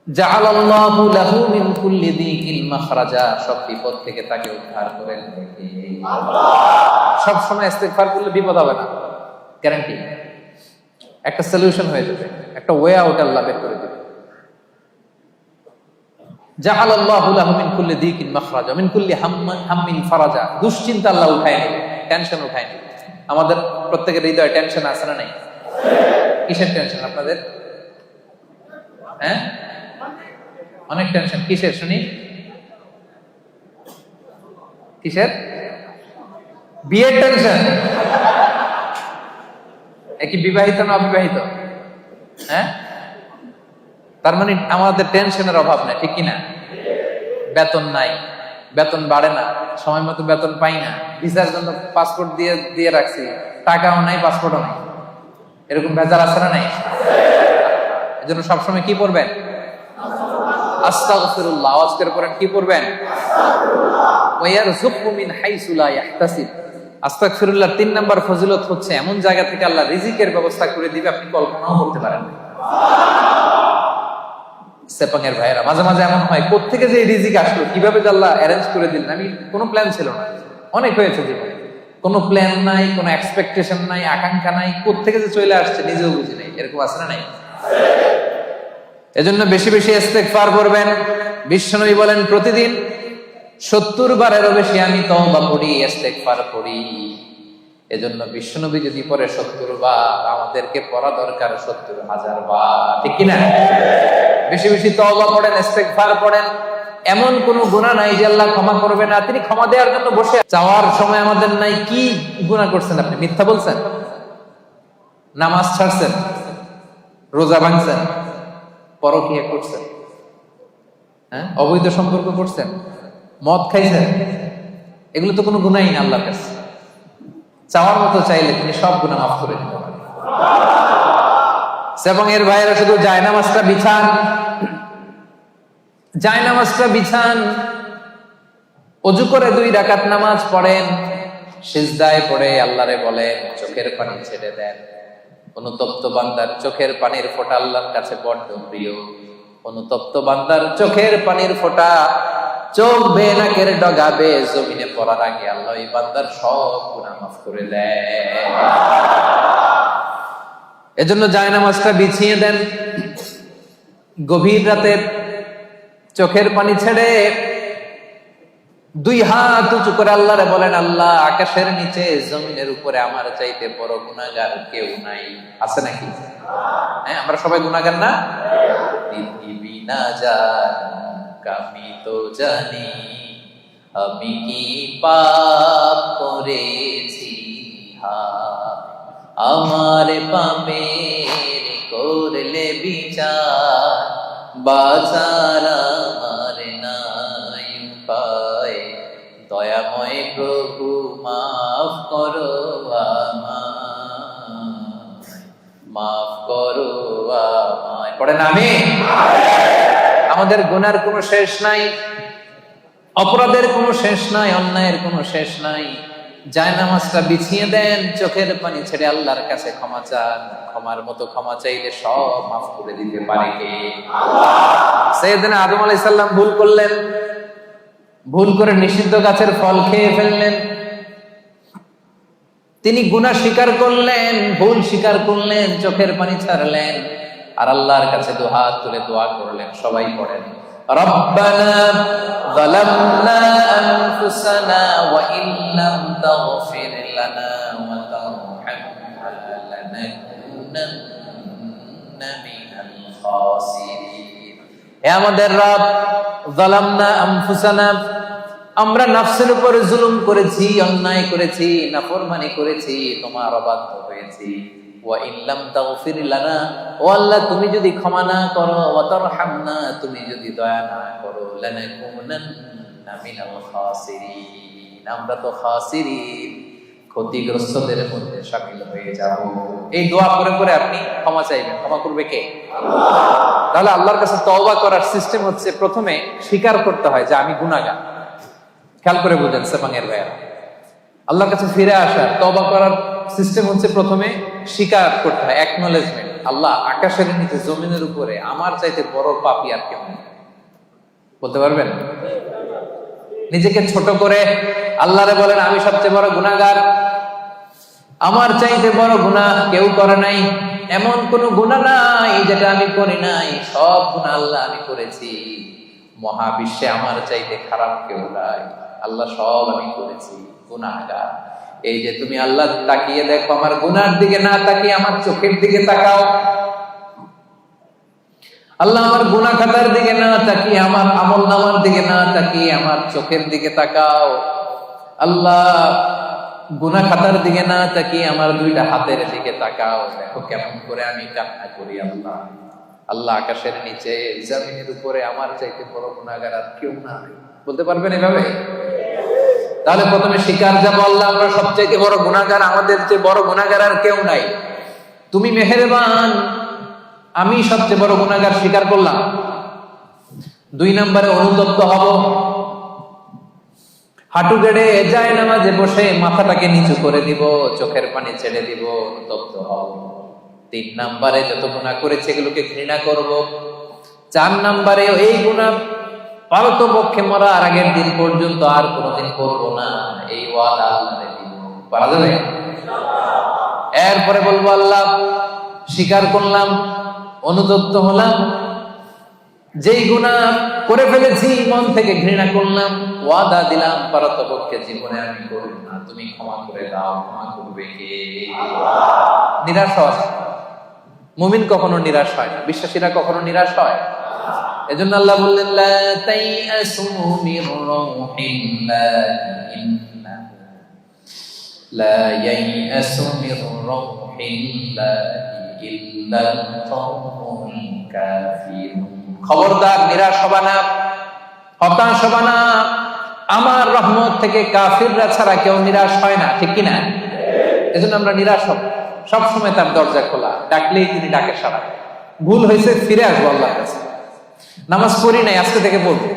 জাআলাল্লাহু লাহু মিন কুল্লি যিকিন মাখরাজা, সব বিপদ থেকে তাকে উদ্ধার করে থাকে। সব সময় ইস্তিগফার করলে বিপদ হবে না, গ্যারান্টি। একটা সলিউশন হয়ে যাবে, একটা ওয়ে আউট আল্লাহ বের করে দেবে। জাআলাল্লাহু লাহু মিন কুল্লি যিকিন মাখরাজা মিন কুল্লি হাম্মিন ফারাজা। দুশ্চিন্তা আল্লাহ উঠায় নেবে, টেনশন উঠায় নেবে। আমাদের প্রত্যেকের হৃদয়ে টেনশন আছে না নাই? কিসের টেনশন আপনাদের? হ্যাঁ, অনেক টেনশন। কিসের শুনি? কিসের? বিয়ের টেনশন। কি বিবাহিত না অবিবাহিত? হ্যাঁ, তার মানে আমাদের টেনশনের অভাব নাই, ঠিক কিনা? বেতন নাই, বেতন বাড়ে না, সময় মতো বেতন পাই না, ভিসার জন্য পাসপোর্ট দিয়ে দিয়ে রাখছি, টাকাও নাই, পাসপোর্টও নাই, এরকম ভেজাল আছে না নাই? এজন্য সবসময় কি পড়বেন? আস্তাগফিরুল্লাহ। আওয়াজ করে পড়েন, কি পড়বেন? ওয়া ইয়ারযুকহু মিন হাইসু লা ইয়াহতাসিব। আস্তাগফিরুল্লাহ 3 নাম্বার ফজিলত হচ্ছে এমন জায়গা থেকে আল্লাহ রিজিকের ব্যবস্থা করে দিবে আপনি কল্পনাও করতে পারেন না। সেপাঙের ভাইয়েরা, মাঝে মাঝে এমন হয়, কোত্থেকে যে রিজিক আসলো, কিভাবে যে আল্লাহ অ্যারেঞ্জ করে দিলেন, আমি কোনো প্ল্যান ছিল না। অনেক হয়েছে জীবনে, কোনো প্ল্যান নাই, কোনো এক্সপেকটেশন নাই, আকাঙ্ক্ষা নাই, কোত্থেকে যে চলে আসছে নিজেও বুঝি নাই। এরকম আছে না নাই? এজন্য বেশি বেশি ইস্তেগফার করবেন। বিশ্বনবী বলেন প্রতিদিন 70 বারেরও বেশি আমি তওবা পড়ি, ইস্তেগফার পড়ি। এজন্য বিশ্বনবী যদি পড়ে 70 বার, আমাদেরকে পড়া দরকার 70,000 বার, ঠিক কিনা? বেশি বেশি তওবা পড়েন, ইস্তেগফার পড়েন। এমন কোন গুনাহ নাই যে আল্লাহ ক্ষমা করবে না, তিনি ক্ষমা দেওয়ার জন্য বসে। চাওয়ার সময় আমাদের নাই। কি গুনাহ করছেন আপনি? মিথ্যা বলছেন, নামাজ ছাড়ছেন, রোজা ভাঙছেন, পরকীয়া করছেন, হ্যাঁ, অবৈধ সম্পর্ক করছেন, মদ খাইছেন, এগুলো তো কোনো গুনাহই না আল্লাহর কাছে। চাওয়ার মতো চাইলে তিনি সব গুনাহ মাফ করে দিতে পারেন। এবং এর ভাইয়েরা শুধু জায়নামাজটা বিছান, জায়নামাজটা বিছান, ওযু করে 2 রাকাত নামাজ পড়েন, সিজদায় পড়ে আল্লাহরে বলেন, চোখের পানি ছেড়ে দেন। অনুতপ্ত বান্দার চোখের পানির ফোঁটা আল্লাহর কাছে বড্ড প্রিয়। অনুতপ্ত বান্দার চোখের পানির ফোঁটা চোখ বেয়ে নাকের ডগা বেয়ে জমিনে পড়ার আগে আল্লাহ এই বান্দার সব গুনাহ মাফ করে দেন। এজন্য জায়নামাজটা বিছিয়ে দেন। গভীর রাতে চোখের পানি ছেড়ে 2 হাত উঁচু করে আল্লাহরে বলেন, আল্লাহ, আকাশের নিচে জমিনের উপরে আমার চাইতে বড় গুনাহগার কেউ নাই। আছে নাকি? হ্যাঁ, আমরা সবাই গুনাহগার না? পৃথিবী না জানুক আমি তো জানি, আমি কি পাপ করেছি, আমার পাপের করলে বিচার, বাঁচার আমার নাই উপায়। দয়াময় প্রভু মাফ করো আমায়, মাফ করো আমায়। পড়েন আমিন। আমাদের গুনার কোনো শেষ নাই, অপরাধের কোনো শেষ নাই, অন্যায়ের কোনো শেষ নাই। জায়নামাজটা বিছিয়ে দেন, চোখের পানি ছেড়ে আল্লাহর কাছে ক্ষমা চান। ক্ষমার মতো ক্ষমা চাইলে সব মাফ করে দিতে পারে কে? আল্লাহ। সাইয়েদনা আদম আলাইহিস সালাম ভুল করলেন, ভুল করে নিষিদ্ধ গাছের ফল খেয়ে ফেললেন। তিনি গুনাহ স্বীকার করলেন, ভুল স্বীকার করলেন, চোখের পানি ছাড়লেন, আর আল্লাহর কাছে দুহাত তুলে দোয়া করলেন। সবাই পড়েন, রব্বানা যালামনা আনফুসানা ওয়া ইল্লাম তাগফির লানা ওয়া তারহামনা লানাকুনান্না মিনাল খাসিরিন। হে আমাদের রব, যালামনা আনফুসানা, আমরা নফসের উপর জুলুম করেছি, অন্যায় করেছি, নাফরমানি করেছি, তোমার অবাধ্য হয়েছি। ওয়া ইল্লাম তাগফির লানা, ও আল্লাহ, তুমি যদি ক্ষমা না করো, ওয়া তারহামনা, তুমি যদি দয়া না করো, লানাকুনান্না মিনাল খাসিরিন, আমরা তো খাসিরিন, ক্ষতিগ্রস্তদের মধ্যে শামিল হয়ে যাব। এই দোয়া করে করে আপনি ক্ষমা চাইবেন। ক্ষমা করবে কে? আল্লাহ। তাহলে আল্লাহর কাছে তওবা করার সিস্টেম হচ্ছে প্রথমে স্বীকার করতে হয় যে আমি গুনাহগার। খেয়াল করে বুঝেন সেপাঙের ভাইয়েরা, আল্লাহর কাছে ফিরে আসার, তওবা করার সিস্টেম হচ্ছে প্রথমে স্বীকার করতে হয়, অ্যাকনলেজমেন্ট। আল্লাহ, আকাশের নিচে জমিনের উপরে আমার চাইতে বড় পাপী আর কেউ নেই। বলতে পারবেন? নিজেকে ছোট করে আল্লাহরে বলেন, আমি সবচেয়ে বড় গুনাহগার, আমার চাইতে বড় গুনাহ কেউ করে নাই, এমন কোন গুনাহ নাই যেটা আমি করি নাই, সব গুনাহ আল্লাহ আমি করেছি। মহাবিশ্বে আমার চাইতে খারাপ কেউ নাই, আল্লাহ সব আমি করেছি, গুনাহগার। এই যে তুমি আল্লাহ তাকিয়ে দেখো, আমার গুনার দিকে না তাকিয়ে আমার চোখের দিকে তাকাও। আল্লাহ আমার গুনাহ খাতার দিকে না তাকিয়ে, আমার আমল নামার দিকে না তাকিয়ে আমার চোখের দিকে তাকাও। আল্লাহ গুনাহ খাতার দিকে না তাকিয়ে আমার দুইটা হাতের দিকে তাকাও, দেখো কেমন করে আমি কান্না করি। আল্লাহ আল্লাহ আকাশের নিচে জমিনের উপরে আমার চাইতে বড় গুনাহগার আর কেউ নাই। বলতে পারবেন এভাবে? তাহলে প্রথমে স্বীকার যা বললাম, আমরা সবচেয়ে বড় গুনাহগার, আমাদের চেয়ে বড় গুনাহগার আর কেউ নাই। তুমি মেহেরবান, আমি সবচেয়ে বড় গুনাহগার, স্বীকার করলাম। 2 নম্বরে অনুতপ্ত হব, হাঁটু গেড়ে যায় নামাজে বসে মাথাটাকে নিচু করে দিব, চোখের পানি ছেড়ে দিব, অনুতপ্ত হব। 3 নম্বরে যত গুনাহ করেছে এগুলোকে ঘৃণা করব। 4 নম্বরে এই গুনাহ পারতপক্ষে মরার আগের দিন পর্যন্ত আর কোনোদিন করব না, এই ওয়াদা আল্লাহকে দিব। পারা যাবে? এরপরে বলবো আল্লাহ স্বীকার করলাম, অনুতপ্ত হলাম, যেই গুনাহ করে ফেলেছি মন থেকে ঘৃণা করলাম, ওয়াদা দিলাম পারতপক্ষে জীবনে আমি করব না, তুমি ক্ষমা করে দাও। ক্ষমা করবে কে? নিরাশ হয় মুমিন, কখনো নিরাশ হয় না, বিশ্বাসীরা কখনো নিরাশ হয়। এজন্য আল্লাহ বললেন লা তাইয়াসু মির রাউহিল্লাহি ইন্নাহু লা ইয়াইয়াসু মির রাউহিল্লাহি ইল্লাল কওমুল কাফিরুন। খবরদার নিরাশ হবা না, হতাশ হবা না। আমার রহমত থেকে কাফিররা ছাড়া কেউ নিরাশ হয় না, ঠিক কি না? এজন্য আমরা নিরাশ হব, সবসময় তার দরজা খোলা, ডাকলেই তিনি ডাকে সাড়া। ভুল হয়েছে ফিরে আসবো আল্লাহর কাছে। নামাজ পড়ি নাই, আজকে থেকে পড়বো।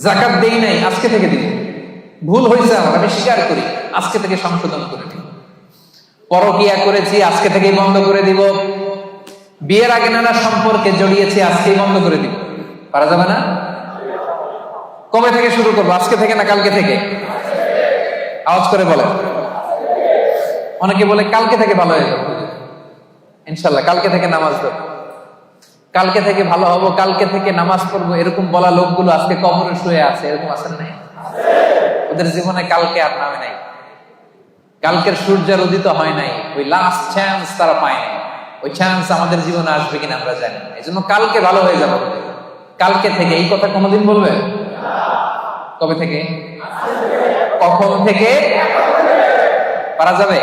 যাকাত দেই নাই, আজকে থেকে দিব। ভুল হয়েছে আমার, আমি স্বীকার করি, আজকে থেকে সংশোধন করে দিব। পরকিয়া করেছি, আজকে থেকেই বন্ধ করে দিব। বিয়ের আগে নানা সম্পর্কে জড়িয়েছি, আজকেই বন্ধ করে দিব। পারা যাবে না? কবে থেকে শুরু করবো? আজকে থেকে না কালকে থেকে? আওয়াজ করে বলে। অনেকে বলে কালকে থেকে ভালো হয়ে যাবে। ইনশাল্লাহ কালকে থেকে নামাজ পড়বো, কালকে থেকে ভালো হবো, কালকে থেকে নামাজ পড়বো, এরকম বলা লোকগুলো আজকে কবরে শুয়ে আছে। এরকম আছেন নাই? ওদের জীবনে কালকে আর নামে নাই, কালকের সূর্যের উদিত হয় নাই, ওই লাস্ট চান্স তারা পায় নাই। ওই চান্স আমাদের জীবনে আসবে কিনা আমরা জানি না। এই জন্য কালকে ভালো হয়ে যাবো, কালকে থেকে। এই কথা কোনোদিন বলবে? কবে থেকে? কখন থেকে? পারা যাবে?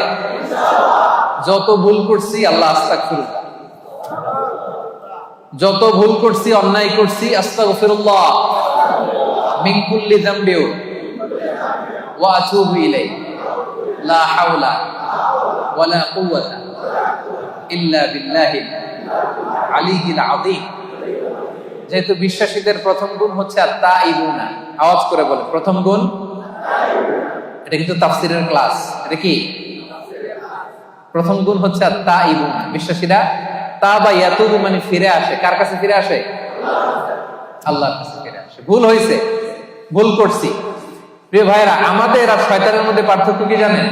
যত ভুল করছি আল্লাহ আস্তাগফিরুল্লাহ, যত ভুল করছি, অন্যায় করছি, আস্তাগফিরুল্লাহ মিন কুল্লি যামবি ওয়া আতুবু ইলাইহি লা হাওলা ওয়ালা কুওয়াতা ইল্লা বিল্লাহিল আলিয়্যিল আযীম। যেহেতু বিশ্বাসীদের প্রথম গুণ হচ্ছে আত-তাইবুনা, আওয়াজ করে বলে প্রথম গুণ। এটা কিন্তু তাফসীরের ক্লাস। এটা কি? প্রথম গুণ হচ্ছে আত-তাইবুনা। বিশ্বাসীরা তাবা ইয়াতুবু মানে ফিরে আসে। কার কাছে ফিরে আসে? আল্লাহর কাছে ফিরে আসে। ভুল হয়েছে, ভুল করছি। প্রিয় ভাইরা, আমাদের আর শয়তানের মধ্যে পার্থক্য কি জানেন?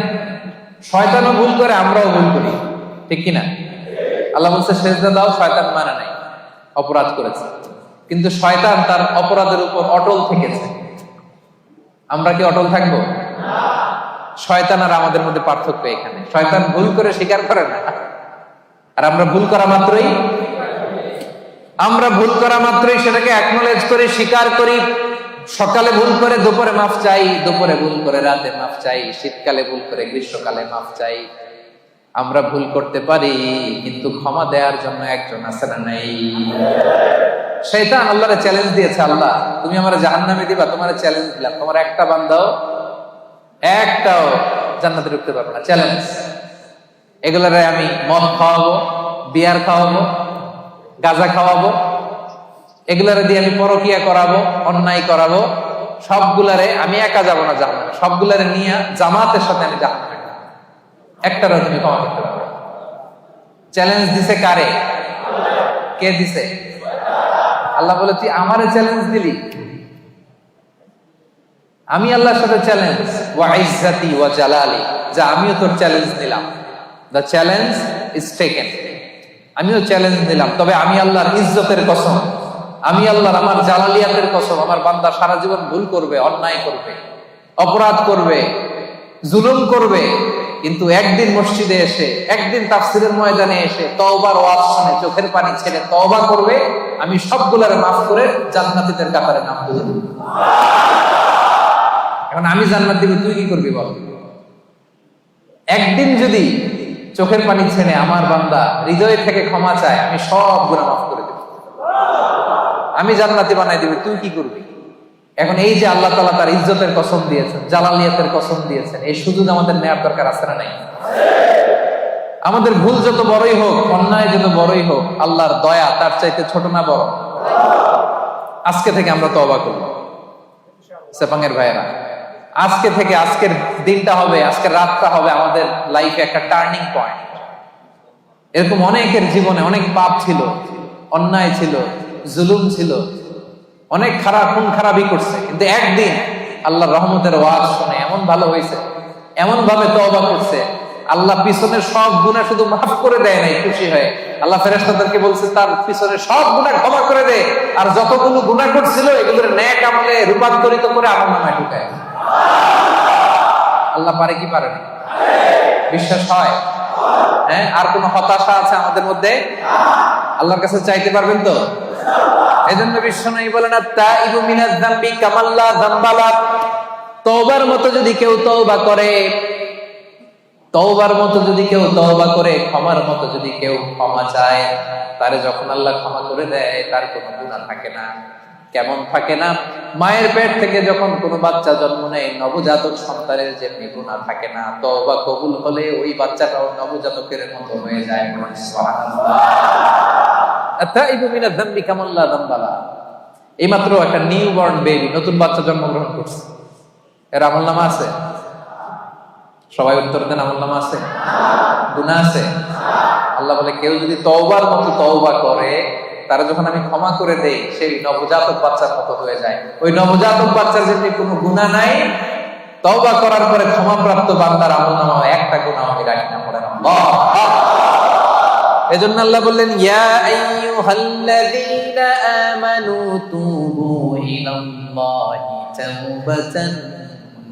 শয়তানও ভুল করে, আমরাও ভুল করি, ঠিক কিনা? আল্লাহ বলছে সেজদা দাও, শয়তান মানে নাই, অপরাধ করেছে। কিন্তু শয়তান তার অপরাধের উপর অটল থেকেছে। আমরা কি অটল থাকবো? শয়তান আর আমাদের মধ্যে পার্থক্য এখানে। শয়তান ভুল করে স্বীকার করে না, আর আমরা ভুল করা মাত্রই সেটাকে অ্যাকনলেজ করি, স্বীকার করি। সকালে ভুল করে দুপুরে মাফ চাই, দুপুরে ভুল করে রাতে মাফ চাই, শীতকালে ভুল করে গ্রীষ্মকালে মাফ চাই। আমরা ভুল করতে পারি, কিন্তু ক্ষমা দেওয়ার জন্য একজন আছে না নাই? শয়তান আল্লাহরে চ্যালেঞ্জ দিয়েছে, আল্লাহ তুমি আমার জাহান্নামে দিবা, তোমার চ্যালেঞ্জ দিলাম, তোমার একটা বান্দাও একটাও জান্নাতে ঢুকতে পারবে না, চ্যালেঞ্জ। এগুলারে আমি মদ খাওয়াবো, বিয়ার খাওয়াবো, গাঁজা খাওয়াবো, এগুলারে দিয়ে আমি পরকিয়া করাবো, অন্যায় করাবো। সবগুলারে আমি একা যাবো না জাহান্নামে, সবগুলারে নিয়ে জামাতের সাথে আমি জাহান্নামে। একটারও তুমি ক্ষমা করতে পারবে? চ্যালেঞ্জ দিছে কারে? কে দিছে? আল্লাহ বলে তুই আমারে চ্যালেঞ্জ দিলি, আমি আল্লাহর সাথে চ্যালেঞ্জ। ওয়া ইজ্জাতি ওয়া জালালি, যা আমিও তোর চ্যালেঞ্জ নিলাম। The challenge is taken. আমিও চ্যালেঞ্জ নিলাম, তবে আমি আল্লাহর ইজ্জতের কসম, আমি আল্লাহর আমার জালালিয়াতের কসম, আমার বান্দা সারা জীবন ভুল করবে, অন্যায় করবে, অপরাধ করবে, জুলুম করবে, কিন্তু একদিন মসজিদে এসে, একদিন তাফসীরের ময়দানে এসে তওবার ওয়াজ শুনে চোখের পানি ছেড়ে তওবা করবে, আমি সবগুলোরে মাফ করে জান্নাতীদের কাতারে নাম তুলে দেব। এখন আমি জান্নাত দিব, তুই কি করবি বল? একদিন যদি চোখের পানি ছেড়ে আমার বান্দা হৃদয় থেকে ক্ষমা চায়, আমি সব গুনাহ মাফ করে দেব, আমি জান্নাতি বানাই দেব, তুই কি করবি? এখন এই যে আল্লাহ তাআলা তার ইজ্জতের কসম দিয়েছেন, জালালিয়াতের কসম দিয়েছেন, এই সুযোগ আমাদের নেওয়ার দরকার আছে না নাই? আমাদের ভুল যত বড়ই হোক, অন্যায় যত বড়ই হোক, আল্লাহর দয়া তার চাইতে ছোট না বড়? আজকে থেকে আমরা তওবা করব সেপাঙের ভাইয়েরা। আজকে থেকে, আজকের দিনটা হবে, আজকের রাতটা হবে আমাদের লাইফে একটা টার্নিং পয়েন্ট। এরকম অনেকের জীবনে অনেক পাপ ছিল, অন্যায় ছিল, জুলুম ছিল, অনেক খারাপ খুন খারাপই করছে, কিন্তু একদিন আল্লাহর রহমতের ওয়াজ শুনে এমন ভালো হয়েছে, এমন ভাবে তওবা করছে, আল্লাহ পিছনের সব গুনাহ শুধু মাফ করে দেয় নাই, খুশি হয়ে আল্লাহ ফেরেশতাদেরকে বলছে তার পিছনের সব গুনাহ ক্ষমা করে দে, আর যতগুলো গুনাহ করছিল এগুলোর নেক আমলে রূপান্তরিত করে আমলনামায় ঢুকায়। আল্লাহ পারে কি পারে না? বিশ্বাস হয়? হ্যাঁ, আর কোন হতাশা আছে আমাদের মধ্যে? আল্লাহর কাছে চাইতে পারবেন তো? এজন্য বিশ্বনবী বলেন, আত-তাইবু মিনাজ যামবি কামান লা যামবা লাহ। তওবার মতো যদি কেউ তওবা করে, তওবার মতো যদি কেউ তওবা করে, ক্ষমার মতো যদি কেউ ক্ষমা চায়, তারে যখন আল্লাহ ক্ষমা করে দেয় তার কোনো গুনাহ থাকে না। কেমন থাকে না? মায়ের পেট থেকে যখন কোনো বাচ্চা জন্ম নেয়, নবজাতক সন্তানের যেমনি গুনাহ থাকে না, তওবা কবুল হলে ওই বাচ্চাটাও নবজাতকের মতো হয়ে যায়। সুবহানাল্লাহ। আত-তাইবু মিনাজ যামবি কামান লা যামবা লাহ। এইমাত্র একটা নিউবর্ন বেবি, নতুন বাচ্চা জন্মগ্রহণ করছে, এর আমলনামা আছে? সবাই উত্তর দেন, আমলনামা আছে? গুনাহ আছে? আল্লাহ বলে কেউ যদি তওবার মতো তওবা করে, তারা যখন আমি ক্ষমা করে দেই, সেই নবজাতক বাচ্চার মতো হয়ে যায়। ওই নবজাতক বাচ্চার যেমনি কোনো গুনাহ নাই, তওবা করার পরে ক্ষমাপ্রাপ্ত বান্দার আমলনামা একটা গুনাহ আমি রাখি না। পড়েন আল্লাহ। এজন্য আল্লাহ বললেন, ইয়া আইয়ুহাল্লাযীনা আমানু তুবু ইলাল্লাহি তাওবাতান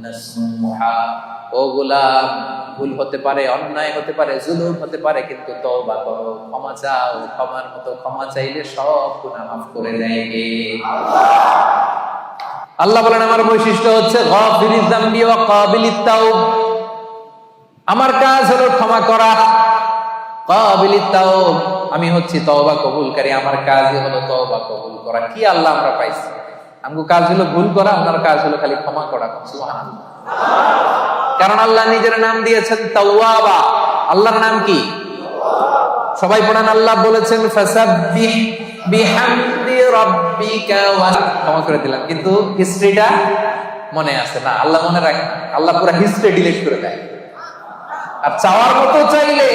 নাসুহা। ও গোলাম, ভুল হতে পারে, অন্যায় হতে পারে, জুলুম হতে পারে, কিন্তু তওবা করো, ক্ষমা চাও। ক্ষমার মতো ক্ষমা চাইলে সব গুনাহ মাফ করে দেয় কে? আল্লাহ বলেন আমার বৈশিষ্ট্য হচ্ছে গাফিরিয যামবি ওয়া কাবিলিত তাওব। আমার কাজ হলো ক্ষমা করা। কাবিলিত তাওব, আমি হচ্ছি তওবা কবুলকারী, আমার কাজই হলো তওবা কবুল করা। কি আল্লাহ আমরা পাইছি? আমগো কাজ হলো ভুল করা, ওনার কাজ হলো খালি ক্ষমা করা। সুবহানাল্লাহ। কারণ আল্লাহ নিজের নাম দিয়েছেন তাওয়াবা। আল্লাহর নাম কি? সবাই পড়েন। আল্লাহ বলেছেন ফাসাব্বিহ বিহামদি রাব্বিকা ওয়া। ক্ষমা করে দিলাম, কিন্তু হিস্ট্রিটা মনে আছে না? আল্লাহ মনে রাখে না, আল্লাহ পুরো হিস্ট্রি ডিলিট করে দেয়। আর চাওয়ার মতো চাইলে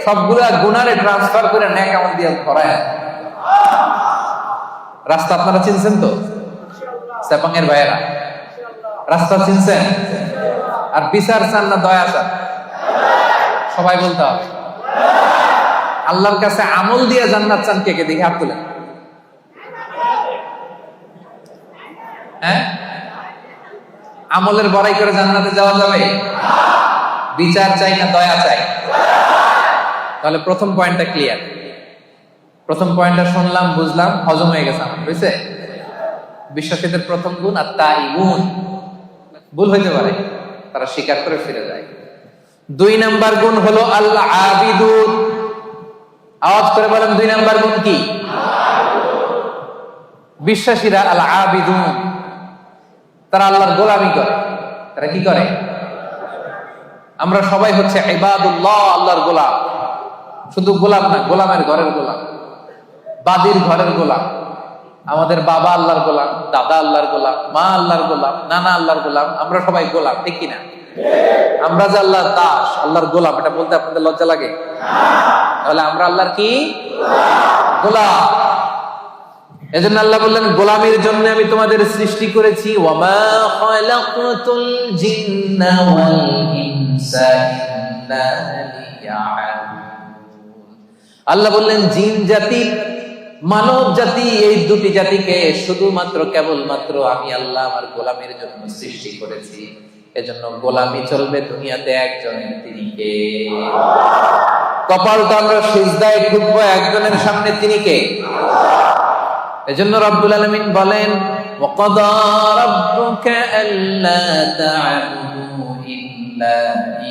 সবগুলা গুনারে ট্রান্সফার করে নেক আমল দিয়ে ভরায়। রাস্তা আপনারা চিনছেন তো? সেপাঙের ভাইয়েরা, রাস্তা চিনছেন? আর বিচার চান না দয়া চান? সবাই বলতে হবে। আল্লাহর কাছে আমল দিয়ে জান্নাত চান কে কে? দেখে হাত তুলেন। হ্যাঁ, আমলের বড়াই করে জান্নাতে যাওয়া যাবে? বিচার চাই না দয়া চাই? তাহলে প্রথম পয়েন্টটা ক্লিয়ার। প্রথম পয়েন্টটা শুনলাম, বুঝলাম, হজম হয়ে গেছে আমার, বুঝছে? বিশ্বাসীদের প্রথম গুণ আত-তাইবুন। ভুল হইতে পারে, তারা স্বীকার করে ফিরে যায়। 2 নাম্বার গুণ হলো আল-আবিদুন। আওয়াজ করে বলেন 2 নাম্বার গুণ কি? বিশ্বাসীরা আল-আবিদুন, তারা আল্লাহর গোলামি করে। তারা কি করে? আমরা সবাই হচ্ছে ইবাদুল্লাহ, আল্লাহর গোলাম। শুধু গোলাম না, গোলামের ঘরের গোলাম, বাদীর ঘরের গোলাম। আমাদের বাবা আল্লাহর গোলাম, দাদা আল্লাহর গোলাম, মা আল্লাহর গোলাম, নানা আল্লাহর গোলাম। আমরা সবাই গোলাম, ঠিক কিনা? আমরা যে আল্লাহর দাস, আল্লাহর গোলাম, এটা বলতে আপনাদের লজ্জা লাগে? তাহলে আমরা আল্লাহর কি? গোলাম। এজন্য আল্লাহ বললেন গোলামির জন্য আমি তোমাদের সৃষ্টি করেছি। ওয়ামা খালাকতুল জিন্না ওয়াল ইনসা ইল্লা লিয়াবুদুন। আল্লাহ বললেন জিন জাতি, মানব জাতি, এই দুটি জাতিকে শুধুমাত্র কেবলমাত্র আমি আল্লাহ আমার গোলামের জন্য সৃষ্টি করেছি। এজন্য গোলামি চলবে দুনিয়াতে একজনের, তিনি কে? কপালটা আমরা সিজদায় ঠুকবো একজনের সামনে, তিনি কে? এজন্য রব্বুল আলামিন বলেন ওয়াকাদা রাব্বুকা আল্লা তা'বুদু ইল্লা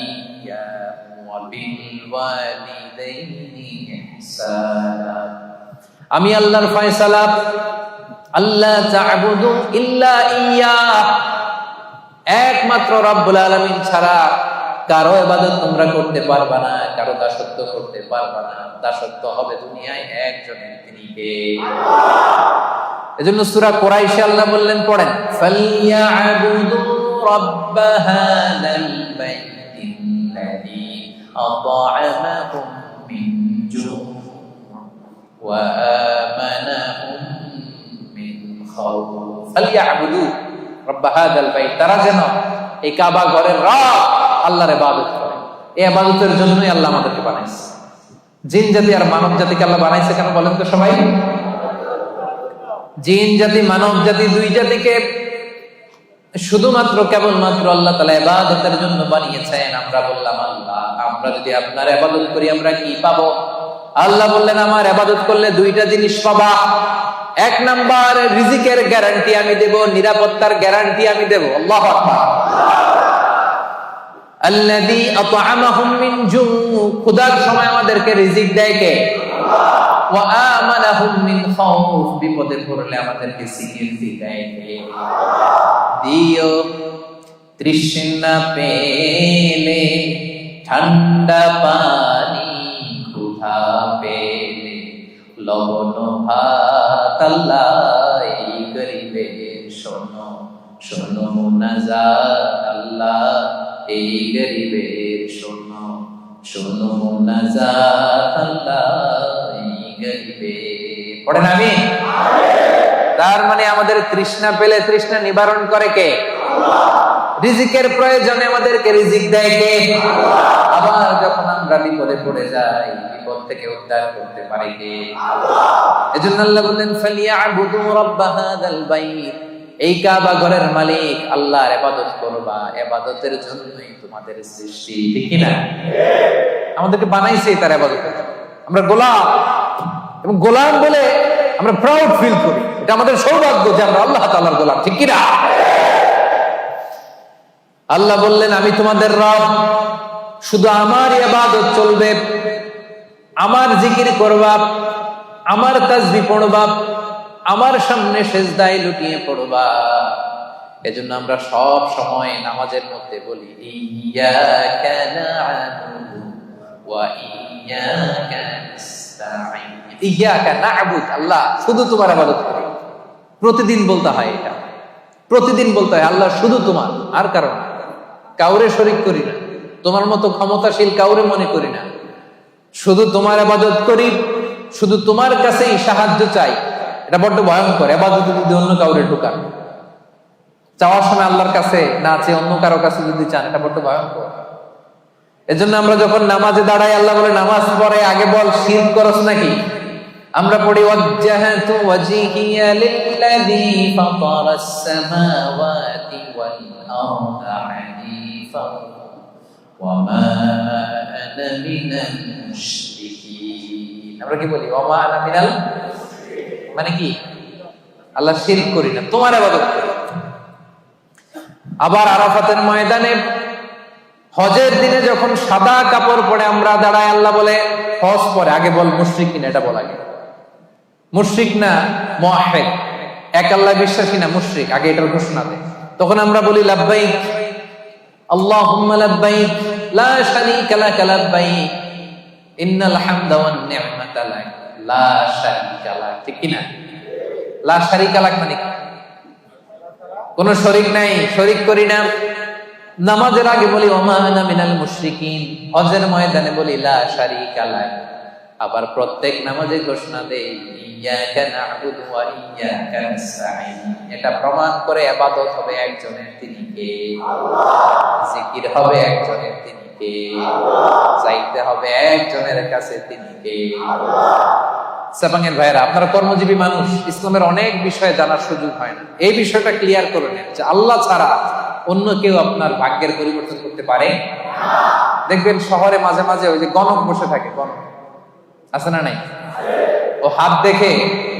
ইয়্যাহু ওয়া বিল ওয়ালিদাইনি ইহসানা। আমি আল্লাহর ফয়সালা, আল্লা তা'বুদু ইল্লা ইয়্যাহ, একমাত্র রব্বুল আলামিন ছাড়া কারো ইবাদত তোমরা করতে পারবা না, কারো দাসত্ব করতে পারবা না। দাসত্ব হবে দুনিয়ায় একজনের, তিনি কে? এজন্য সূরা কুরাইশে আল্লাহ বললেন, পড়েন, ফালইয়াবুদু রাব্ব হাযাল বাইতিল্লাযী আত'আমাহুম মিন জু' ওয়া আমানাহুম মিন খাউফ। ফালইয়াবুদু রাব্ব হাযাল বাইত, তারা যেন এই কাবা ঘরের রব আল্লাহর ইবাদত করে। এই ইবাদতের জন্যই আল্লাহ আমাদেরকে বানাইছে। জিন জাতি আর মানব জাতিকে আল্লাহ বানাইছে কেন বলেন তো সবাই? জিন জাতি মানব জাতি দুই জাতিকে শুধুমাত্র কেবলমাত্র আল্লাহ তাআলা ইবাদতের জন্য বানিয়েছেন। আমরা বললাম, আল্লাহ, আমরা যদি আপনার ইবাদত করি আমরা কি পাবো? আল্লাহ বললেন, আমার ইবাদত করলে দুইটা জিনিস পাবা। এক নাম্বার, রিজিকের গ্যারান্টি আমি দেব, নিরাপত্তার গ্যারান্টি আমি দেব। আল্লাহু আকবার। আল্লাযী আত'আমাহুম মিন জু', ক্ষুধার সময় আমাদেরকে রিজিক দেয় কে? আল্লাহ। ওয়া আমানাহুম মিন খাউফ, বিপদে পড়লে আমাদেরকে সিকিউরিটি দেয় কে? আল্লাহ। দিও তৃষ্ণা পেলে ঠান্ডা পানি, ক্ষুধা পেলে লবণ ভাত, আল্লাহ এই গরিবের শোনো শোনো মুনাজাত, আল্লাহ এই গরিবের শোনো শোনো মুনাজাত, আল্লাহ এই গরিবের। পড়েন আমিন। তার মানে আমাদের তৃষ্ণা পেলে তৃষ্ণা নিবারণ করে কে? আল্লাহ। রিজিকের প্রয়োজনে আমাদেরকে রিজিক দেয় কে? আল্লাহ। আবার যখন আমরা বিপদে পড়ে যাই, বিপদ থেকে উদ্ধার করতে পারে কে? আল্লাহ। এজন্য আল্লাহ বললেন, ফালিয়াবুদু রাব্ব হাযাল বাইত, এই কাবা ঘরের মালিক আল্লাহর ইবাদত করবা। ইবাদতের জন্যই তোমাদের সৃষ্টি, ঠিক কি না? আমাদেরকে বানাইছে তার ইবাদতের জন্য। আমরা গোলাম, এবং গোলাম বলে আমরা প্রাউড ফিল করি। এটা আমাদের সৌভাগ্য যে আমরা আল্লাহ তাআলার গোলাম, ঠিক কি না? আল্লাহ বললেন, আমি তোমাদের রব, শুধু আমার ইবাদত চলবে, আমার জিকির করবা, আমার তাসবিহ পড়বা, আমার সামনে সেজদায় লুটিয়ে পড়বা। এজন্য আমরা সব সময় নামাজের মধ্যে বলি, ইয়্যাকা না'বুদু ওয়া ইয়্যাকা নাস্তাঈন। ইয়্যাকা না'বুদ, আল্লাহ শুধু তোমার ইবাদত করি। প্রতিদিন বলতে হয়, এটা প্রতিদিন বলতে হয়, আল্লাহ শুধু তোমার, আর কারণ না। কাউরে শরীক করি না, তোমার মতো ক্ষমতাশীল কাউরে মনে করি না। শুধু তোমার ইবাদত করি, শুধু তোমার কাছেই সাহায্য চাই। এটা বড্ড ভয়ঙ্কর। ইবাদতে যদি অন্য কাউরে ঢোকান, চাওয়ার সময় আল্লাহর কাছে না চেয়ে অন্য কারো কাছে যদি চান, এটা বড্ড ভয়ঙ্কর। এজন্য আমরা যখন নামাজে দাঁড়াই, আল্লাহ বলে নামাজ পড়ে আগে বল শিরক করছ নাকি? আমরা পড়ি ওয়াজ্জাহাতু ওয়াজহিয়া লিল্লাযী ফাতারাস সামাওয়াতি ওয়াল আরদা হানিফা ওয়া মা আনা মিনাল মুশরিকিন। আমরা কি বলি? ওয়া মা আনা মিনাল, মানে কি? আল্লাহ শিরক করি না, তোমার ইবাদত করি। আবার আরাফাতের ময়দানে হজের দিনে যখন সাদা কাপড় পরে আমরা দাঁড়াই, আল্লাহ বলে হজ পরে আগে বল মুশরিক কিনা, এটা বল আগে। মুশরিক না মুওয়াহহিদ, এক আল্লাহ বিশ্বাসী না, মুশরিক, আগে এটার ঘোষণা দেয়। তখন আমরা বলি লাব্বাইক আল্লাহুম্মা লাব্বাইক লা শারীকা লাক লাব্বাইক ইন্নাল হামদা ওয়ান নি'মাতা লাক লা শারীকা লাক, ঠিক কি না? লা শারীকা লাক মানে কোন শরীক নাই, শরীক করি না। নামাজের আগে বলি ওয়া মা আনা মিনাল মুশরিকিন, হজের ময়দানে বলি লা শারীকা লাক। আবার প্রত্যেক নামাজে ঘোষণা দেই ইয়্যাকা না'বুদু ওয়া ইয়্যাকা নাস্তাঈন। এটা প্রমাণ করে ইবাদত হবে একজনের, তিনি কে? আল্লাহ। জিকির হবে একজনের, তিনি কে? আল্লাহ। চাইতে হবে একজনের কাছে, তিনি কে? আল্লাহ। সাবাঙ্গের ভাইরা, আপনারা কর্মজীবী মানুষ, ইসলামের অনেক বিষয়ে জানার সুযোগ হয় না। এই বিষয়টা ক্লিয়ার করে নেন যে আল্লাহ ছাড়া অন্য কেউ আপনার ভাগ্যের পরিবর্তন করতে পারে? দেখবেন শহরে মাঝে মাঝে ওই যে গণক বসে থাকে, গণক আছে না নাই? ও হাত দেখে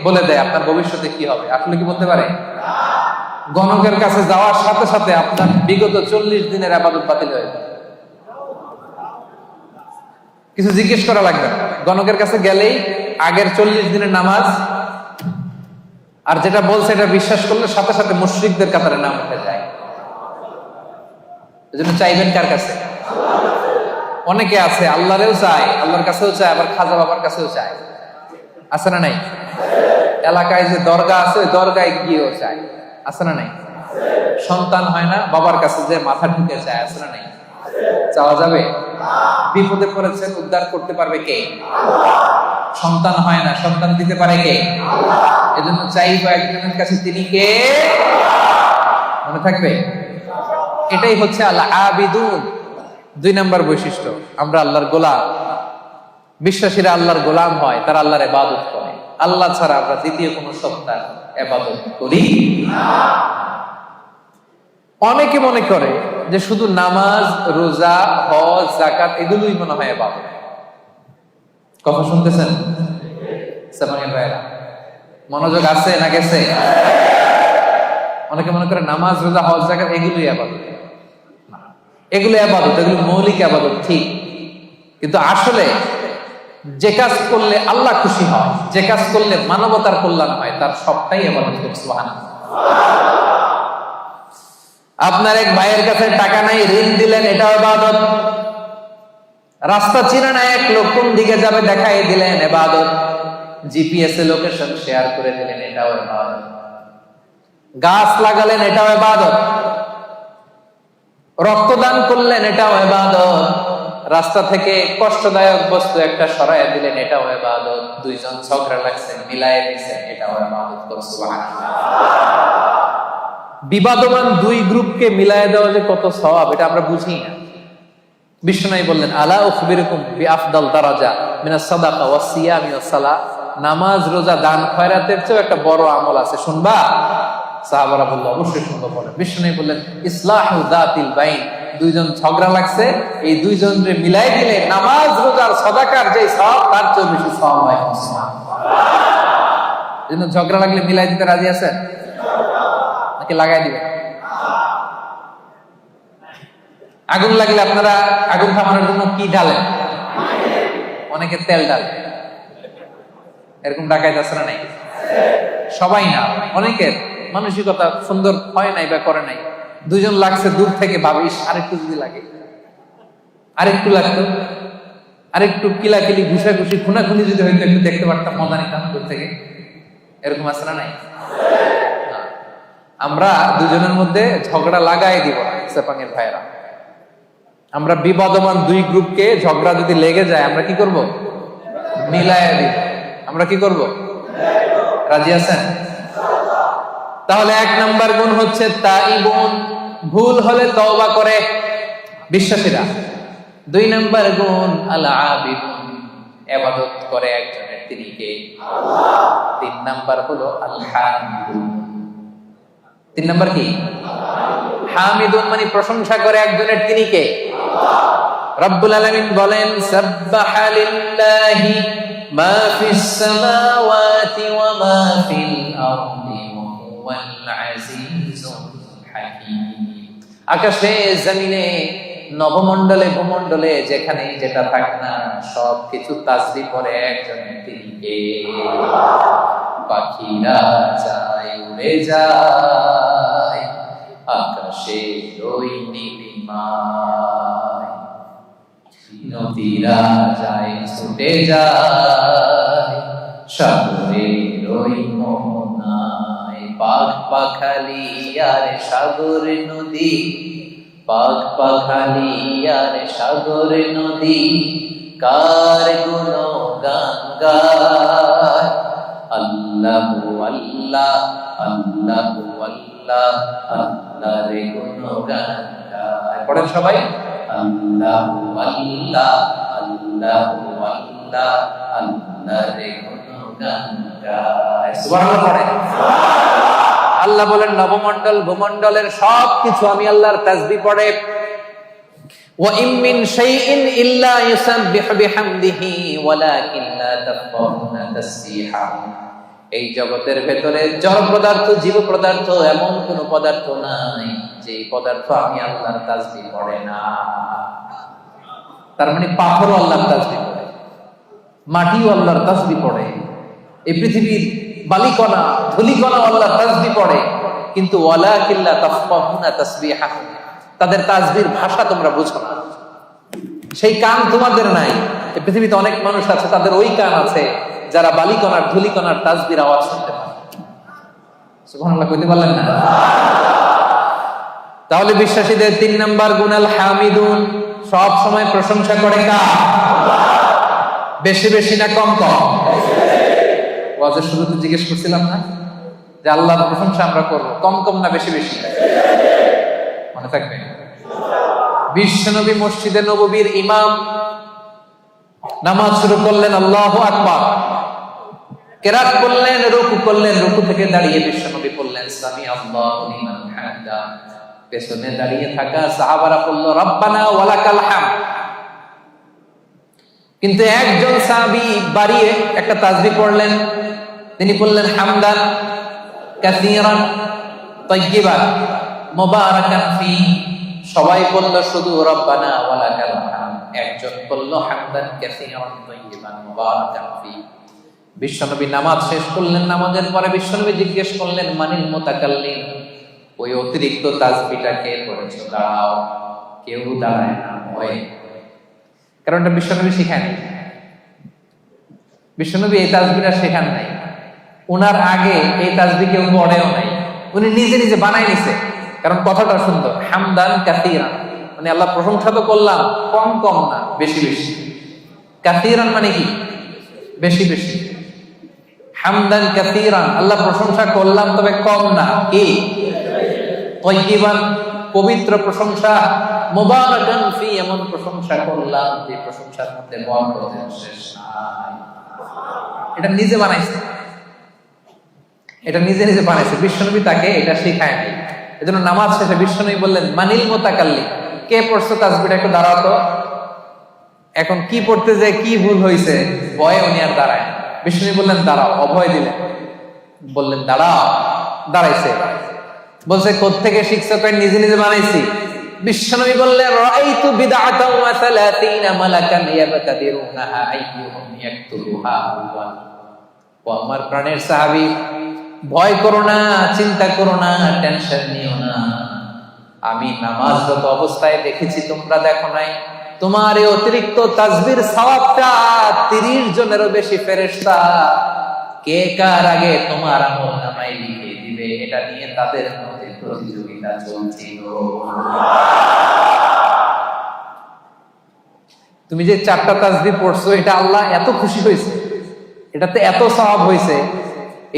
বলে দেয় আপনার ভবিষ্যতে কি হবে। আসলে কি বলতে পারে? গণকের কাছে যাওয়ার সাথে সাথে আপনার বিগত 40 দিনের ইবাদত বাতিল হয়ে যায়। কিছু জিজ্ঞেস করা লাগবে না, গণকের কাছে গেলেই আগের 40 দিনের নামাজ আর যেটা বলছে এটা বিশ্বাস করলে সাথে সাথে মুশরিকদের কাতারে নাম উঠে যায়। এজন্য চাইবেন কার কাছে? অনেকে আছে আল্লাহরেও চায়, আল্লাহর কাছেও চায়, আবার খাজা বাবার কাছেও চায়, আছে না নাই? এলাকায় যে দরগা আছে ওই দরগায় গিয়েও চায়, আছে না নাই? সন্তান হয় না, বাবার কাছে যে মাথা ঢুকে যায়, আছে না নাই? চাওয়া যাবে? বিপদে পড়েছেন, উদ্ধার করতে পারবে কে? সন্তান হয় না, সন্তান দিতে পারে কে? এজন্য চাইবো একজনের কাছে, তিনি কে? মনে থাকবে? এটাই হচ্ছে আল্লাহ আবিদুন। 2 নম্বর বৈশিষ্ট্য, আমরা আল্লাহর গোলাম। বিশ্বাসীরা আল্লাহর গোলাম হয়, তারা আল্লাহর ইবাদত করে। আল্লাহ ছাড়া আমরা দ্বিতীয় কোন সত্তার ইবাদত করি না। অনেকে মনে করে যে শুধু নামাজ, রোজা, হজ, যাকাত এগুলোই মনে হয় ইবাদত। কথা শুনতেছেন? সামানের ভাইরা মনোযোগ আছে না গেছে? অনেকে মনে করে নামাজ, রোজা, হজ, যাকাত এগুলোই ইবাদত। না, এগুলো ইবাদত, এগুলো মৌলিক ইবাদত ঠিক, কিন্তু আসলে যে কাজ করলে আল্লাহ খুশি হয়, যে কাজ করলে মানবতার কল্যাণ হয়, তার সবটাই ইবাদত। সুবহানাল্লাহ। আপনার এক ভাইয়ের কাছে টাকা নাই, ঋণ দিলেন, এটাও ইবাদত। রাস্তা চিনা না এক লোক, কোন দিকে যাবে দেখাই দিলেন, ইবাদত। জিপিএস এ লোকেশন শেয়ার করে দিলেন, এটাও ইবাদত। গাছ লাগালেন, এটাও ইবাদত। রক্তদান করলেন, এটাও ইবাদত। রাস্তা থেকে কষ্টদায়ক বস্তু একটা সরাইয়া দিলেন, এটাও ইবাদত। 2 জন ঝগড়া লাগছেন, মিলায়ে দিয়েছেন, এটাও ইবাদত। সুবহানাল্লাহ। বিবাদমান 2 গ্রুপকে মিলায়ে দেওয়া যে কত সওয়াব, এটা আমরা বুঝি না। বিষ্ণু বললেন, আলা উখবিরুকুম বিআফদাল দারাজা মিনাস সাদাকা ওয়াস সিয়ামি ওয়াস সালাহ। নামাজ, রোজা, দান, খয়রাতের চেয়ে একটা বড় আমল আছে, শুনবা? সাহাবারা বলল, অবশ্যই শুনবো। বলেন। বিষ্ণু বললেন, ইসলাহু যাতিল বাইন। 2 জন ঝগড়া লাগছে, এই 2 জনরে মিলাই দিলে নামাজ, রোজার, সাদাকার যে সওয়াব তার চেয়ে বেশি সওয়াব হয়। সুবহানাল্লাহ। এজন্য ঝগড়া লাগলে মিলাই দিতে রাজি আছেন নাকি লাগাই দিবেন? আগুন লাগলে আপনারা আগুন থামানোর জন্য কি ঢালেন? অনেকে তেল ঢালে। এরকম ডাকাইত আছে না নাই? সবাই না, অনেকের মানসিকতা সুন্দর হয় নাই বা করে নাই। 2 জন লাগছে, দূর থেকে ভাবিস আরেকটু যদি লাগে, আরেকটু লাগতো, আরেকটু কিলাকিলি, ঘুষাঘুষি, খুনাখুনি যদি হয়তো একটু দেখতে পারতাম, মজা নিতাম দূর থেকে। এরকম আছে না নাই? আমরা 2 জনের মধ্যে ঝগড়া লাগাই দিব না, সেপাঙের ভাইরা। আমরা বিবাদমান 2 গ্রুপকে ঝগড়া যদি লেগে যায়, আমরা কি করব? মিলায়া দিব। আমরা কি করব? রাজি আছেন? তাহলে 1 নাম্বার গুণ হচ্ছে তাইবুন, ভুল হলে তওবা করে বিশ্বাসীরা। 2 নাম্বার গুণ আল আবিদুন, ইবাদত করে একজনের, তিনি কে? আল্লাহ। 3 নাম্বার হলো আল হামিদুন। 3 নাম্বার কি? হামিদুন মানে প্রশংসা করে একজনের, তিনি কে? আল্লাহ। রব্বুল আলামিন বলেন, সাব্বাহা লিল্লাহি মা ফিস সামাওয়াতি ওয়া মা ফিল আরদি ওয়া হুয়াল আজিজুল হাকীম। আকাশে, জমিনে, নবমণ্ডলে, ভূমণ্ডলে, যেখানে যেটা থাক না, সবকিছু তাসবিহ করে একজনের, তিনি কে? পাখিরা যায়, উড়ে যায় আকাশে ওই নীলিমায়, নদীরা যায়, ছুটে যায় সাগরের ওই মোহনায়। পাখ পাখালি আর সাগর নদী, পাখ পাখালি আর সাগর নদী, কার গুণগান গায়। আল্লাহু আল্লাহ, আল্লাহু আল্লাহ, আল্লাহর গুণগান গায়। পড়েন সবাই, আল্লাহু আল্লাহ, আল্লাহু আল্লাহ, আল্লাহর গুণগান গায়। সুবহানাল্লাহ পড়েন। আল্লাহ বলেন নবমণ্ডল ভূমণ্ডলের সবকিছু আমি আল্লাহর তাসবিহ পড়ে। ওয়া ইম মিন শাইইন ইল্লা ইউসাব্বিহু বিহামদিহি ওয়ালাকিন লা তাফকাহুনা তাসবিহাহু। এই জগতের ভেতরে জড় পদার্থ, জীব পদার্থ, এমন কোন পদার্থ নাই যে পদার্থ আমি আল্লাহর তাসবিহ পড়ে না। তার মানে পাথরও আল্লাহর তাসবিহ পড়ে, মাটিও আল্লাহর তাসবিহ পড়ে, এই পৃথিবীর বালিকণা ধুলিকণা আল্লাহর তাসবিহ পড়ে, কিন্তু ওয়ালাকিন লা তাফকাহুনা তাসবিহাহু, তাদের তাসবিহর ভাষা তোমরা বুঝো না। সেই কান তোমাদের নাই। এই পৃথিবীতে অনেক মানুষ আছে, তাদের ওই কান আছে যারা বালিকণার ধুলিকণার তাসবিহর আওয়াজ শুনতে পায়। সুবহানাল্লাহ কইতে পারলেন না? তাহলে বিশ্বাসীদের 3 নাম্বার গুণ আল হামিদুন, সব সময় প্রশংসা করে কার? বেশি বেশি না কম কম? ওয়াজের শুরুতে জিজ্ঞেস করছিলাম না যে আল্লাহর প্রশংসা আমরা করব, কম কম না বেশি বেশি? মনে থাকবে। বিশ্বনবী মসজিদে নববীর ইমাম, নামাজ শুরু করলেন, আল্লাহু আকবার, কেরাত করলেন, রুকু করলেন, রুকু থেকে দাঁড়িয়ে বিশ্বনবী বললেন সামি আল্লাহু লিমান হামিদা। পেছনে দাঁড়িয়ে থাকা সাহাবারা বলল রব্বানা ওয়ালাকাল হামদ। কিন্তু একজন সাহাবী বাড়িয়ে একটা তাসবিহ পড়লেন, তিনি বললেন হামদান কাসীরান তাইয়্যিবান মুবারাকান ফি। সবাই বলল শুধু রব্বানা ওয়ালাকাল হামদ, একজন বলল হামদান কাসীরান তাইয়্যিবান মুবারাকান ফি। বিশ্বনবী নামাজ শেষ করলেন, নামাজের পরে বিশ্বনবী জিজ্ঞেস করলেন মানিল মুতাকাল্লিম, ওই অতিরিক্ত তাসবিহটা কে পড়েছো? দাঁড়াও। কেউ দাঁড়ায় না, ভয়। কারণ এটা বিশ্বনবী শেখান, বিশ্বনবী এই তাসবিহটা শেখান নাই, উনার আগে এই তাসবিহ কেউ পড়েও নাই, উনি নিজে নিজে বানাই নিছে। কারণ কথাটা সুন্দর, হামদান কাসীরান মানে আল্লাহ প্রশংসা তো করলাম, কম কম না বেশি বেশি। কাসীরান মানে কি? বেশি বেশি। হামদান কাসীরান আল্লাহ প্রশংসা করলাম, তবে কম না, কি? তাইয়্যিবান পবিত্র প্রশংসা, মুবারাকান ফি এমন প্রশংসা করলাম যে প্রশংসার মধ্যে বরকতের শেষ নাই। এটা নিজে বানাইছে, এটা নিজে নিজে বানাইছে, বিশ্বনবী তাকে এটা শেখায় নাই। এজন্য নামাজ শেষে বিশ্বনবী বললেন মানিল মুতাকাল্লিম, কে পড়ছো তাসবিহটা? একটু দাঁড়াও তো। এখন কি পড়তে যে কি ভুল হয়েছে, ভয়ে উনি আর দাঁড়ায়। বিশ্বনবী বললেন দাঁড়াও, অভয় দিলেন, বললেন দাঁড়াও, দাঁড়াইছে। বলছে কোত্থেকে শিখছো? নিজে নিজে বানাইছি। বিশ্বনবী বললেন রাআইতু বিদআতান ওয়া 30 মালাকান ইয়াবতাদিরুনাহা আইয়ুহুম ইয়াকতুবুহা আউয়াল। ও আমার প্রাণের সাহাবী, ভয় করো না, চিন্তা করো না, টেনশন নিও না। আমি নামাজরত অবস্থায় দেখেছি, তোমরা দেখো নাই। তোমার এই অতিরিক্ত তাসবিহর সওয়াবটা 30 জনেরও বেশি ফেরেশতা কে কার আগে তোমার আমলনামায় লিখে দিবে, এটা নিয়ে তাদের মধ্যে প্রতিযোগিতা চলছিল। তুমি যে 4টা তাসবিহ পড়ছো, এটা আল্লাহ এত খুশি হয়েছে, এটাতে এত সওয়াব হয়েছে।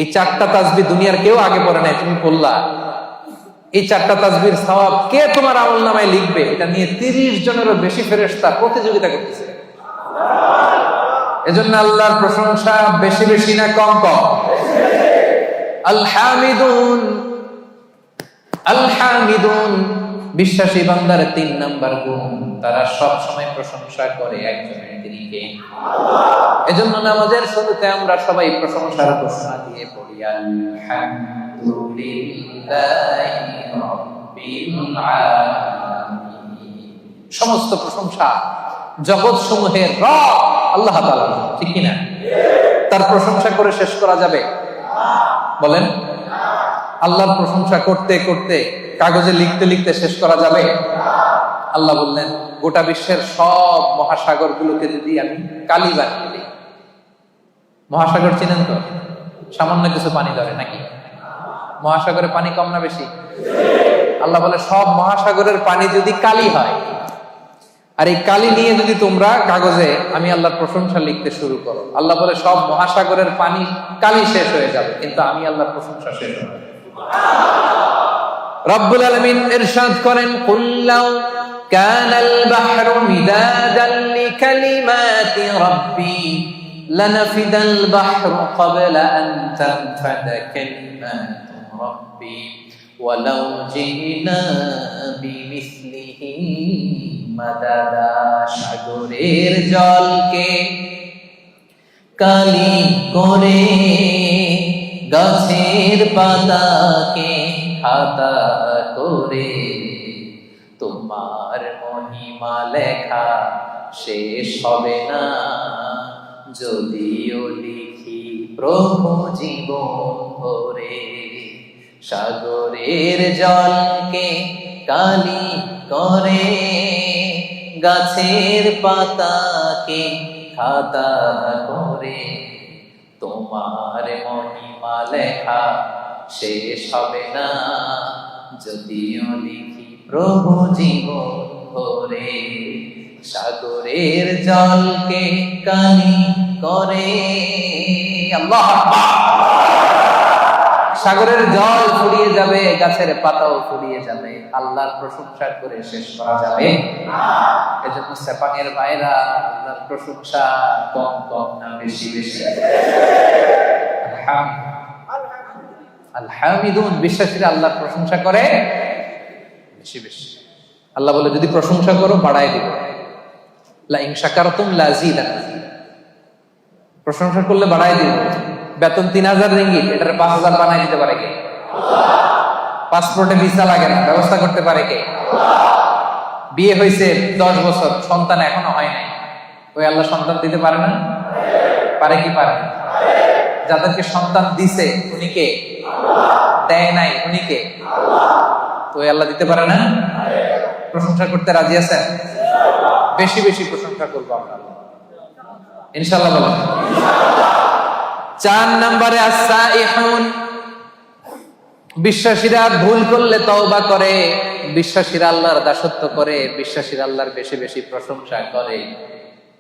এই 4টা তাসবিহ দুনিয়ার কেউ আগে পড়ে নাই, তুমি পড়লা। এই 4টা তাসবিহর সওয়াব কে তোমার আমলনামায় লিখবে, এটা নিয়ে 30 জনেরও বেশি ফেরেশতা প্রতিযোগিতা করতেছে। এজন্য আল্লাহর প্রশংসা বেশি বেশি না কম কম? আল হামিদুন, আল হামিদুন বিশ্বাসী বান্দার 3 নাম্বার গুণ, তারা সব সময় প্রশংসা করে একজনের, তিনি কে? এজন্য নামাজের শুরুতে আমরা সবাই প্রশংসার ঘোষণা দিয়ে পড়ি আলহামদুলিল্লাহি রাব্বিল আলামিন। সমস্ত প্রশংসা জগৎ সমূহের রব আল্লাহ তাআলা, ঠিক কি না? তার প্রশংসা করে শেষ করা যাবে? বলেন, আল্লাহর প্রশংসা করতে করতে কাগজে লিখতে লিখতে শেষ করা যাবে? আল্লাহ বললেন গোটা বিশ্বের সব মহাসাগর গুলোকে যদি আমি কালি বানিয়ে দিই। মহাসাগর চিনেন তো? সামান্য কিছু পানি ধরে নাকি? মহাসাগরে পানি কম না বেশি? আল্লাহ বলে সব মহাসাগরের পানি যদি কালি হয়, আর এই কালি নিয়ে যদি তোমরা কাগজে আমি আল্লাহর প্রশংসা লিখতে শুরু করো, আল্লাহ বলে সব মহাসাগরের পানি কালি শেষ হয়ে যাবে, কিন্তু আমি আল্লাহর প্রশংসা শেষ হবে। রব্বুল আলামিন ইরশাদ করেন কুল্লাউ কানাল বাহরু মিদাদান লিকালিমাতি রাব্বি লানাফিদাল বাহরু ক্বাবলা আন তানফাদা কালিমাতু ربي ولو جئنا بمثله مددا সাগরের জলকে কালি করে গাছের পাতাকে খাতা করে তোমার মহিমা লেখা শেষ হবে না যদিও লিখি প্রভু জীবন ভরে সাগরের জলকে কালি করে গাছের পাতাকে খাতা করে তোমার মহিমা লেখা শেষ হবে না যদিও লিখি প্রভু জীবন ভরে সাগরের জলকে কালি করে আল্লাহ আকবার। সাগরের জল ফুরিয়ে যাবে, গাছের পাতাও ফুরিয়ে যাবে, আল্লাহর প্রশংসা করে শেষ করা যাবে না। এজন্য সেপাঙের ভাইরা আল্লাহর প্রশংসা কম কম না বেশি বেশি আলহামিদুন, বিশ্বাসীরা আল্লাহর প্রশংসা করে বেশি বেশি। আল্লাহ বলে যদি প্রশংসা করো বাড়াই দিব, লা ইন শাকারতুম লাযিদান্নাকুম, প্রশংসা করলে বাড়াই দিব। বেতন 3000 রিঙ্গিত, এটার 5000 বানাই দিতে পারে কে? পাসপোর্টে ভিসা লাগে না, ব্যবস্থা করতে পারে কে? বিয়ে হয়েছে 10 বছর, সন্তান এখনো হয় নাই, ওই আল্লাহ সন্তান দিতে পারে না? পারে কি পারে? যাদেরকে সন্তান দিছে উনি কে? দেয় নাই উনি কে? তো ওই আল্লাহ দিতে পারে না? প্রশংসা করতে রাজি আছেন? বেশি বেশি প্রশংসা করবো আমরা ইনশাআল্লাহ। বলেন 4 নম্বরে আস-সাইহুন, বিশ্বাসীরা ভুল করলে তওবা করে, বিশ্বাসীরা আল্লাহর দাসত্ব করে, বিশ্বাসীরা আল্লাহর বেশি বেশি প্রশংসা করে।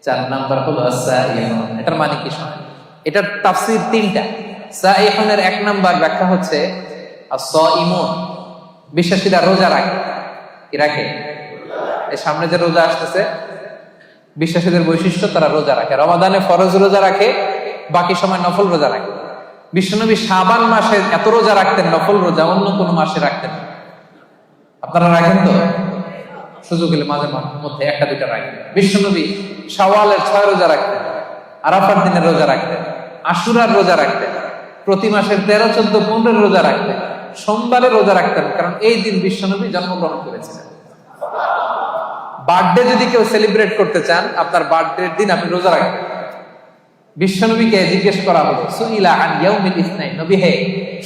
4 নাম্বার হলো আস-সাইহুন। এটার মানে কি শোনেন, এটার তাফসীর 3টা। সাইহুনের 1 নাম্বার ব্যাখ্যা হচ্ছে আস-সাইমুন, বিশ্বাসীরা রোজা রাখে। কি রাখে? এই সামনে যে রোজা আসতেছে, বিশ্বাসীদের বৈশিষ্ট্য তারা রোজা রাখে। রমাদানে ফরজ রোজা রাখে, বাকি সময় নফল রোজা রাখে। বিশ্বনবী শাবান মাসে এত রোজা রাখতেন, নফল রোজা অন্য কোন মাসে রাখতেন। আপনারা রাখেন তো? সুযোগ হলে মাঝে মধ্যে 1-2টা রাখেন। বিশ্বনবী শাওয়ালের 6 রোজা রাখতেন, আরাফার দিনের রোজা রাখতেন, আশুরার রোজা রাখতেন, প্রতি মাসের 13, 14, 15 রোজা রাখতেন, সোমবারে রোজা রাখতেন, কারণ এই দিন বিশ্বনবী জন্মগ্রহণ করেছিলেন। বার্থডে যদি কেউ সেলিব্রেট করতে চান, আপনার বার্থডের দিন আপনি রোজা রাখবেন। বিশ্বনবীকে জিজ্ঞেস করা হলো, সুইলা আন ইয়াউমিল ইসনাইন, নবী হে,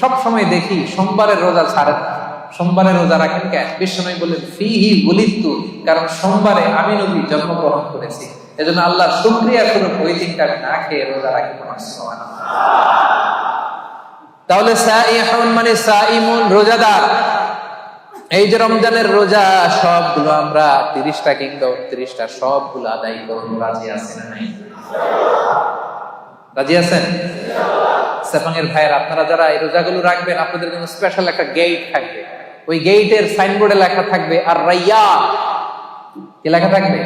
সব সময় দেখি সোমবারের রোজা ছাড়েন না, সোমবারে রোজা রাখেন কেন? বিশ্বনবী বললেন, ফিহি বুলিতু, কারণ সোমবারে আমি নবী জন্মগ্রহণ করেছি, এজন্য আল্লাহর শুকরিয়া স্বরূপ ওই দিনটা আমি না খেয়ে রোজা রাখি। সুবহানাল্লাহ। তাহলে সাইহুন মানে সাইমুন, রোজাদার। এই যে রমজানের রোজা, সবগুলো আমরা 30টা কিংবা 29টা সবগুলো আদায় করব। রাজি আছেন না নাই? রাজি আছেন? সেপাঙের ভাইয়ের, আপনারা যারা এই রোজাগুলো রাখবেন, আপনাদের জন্য স্পেশাল একটা গেট থাকবে। ওই গেটের সাইনবোর্ডে লেখা থাকবে আর রাইয়ান। কি লেখা থাকবে?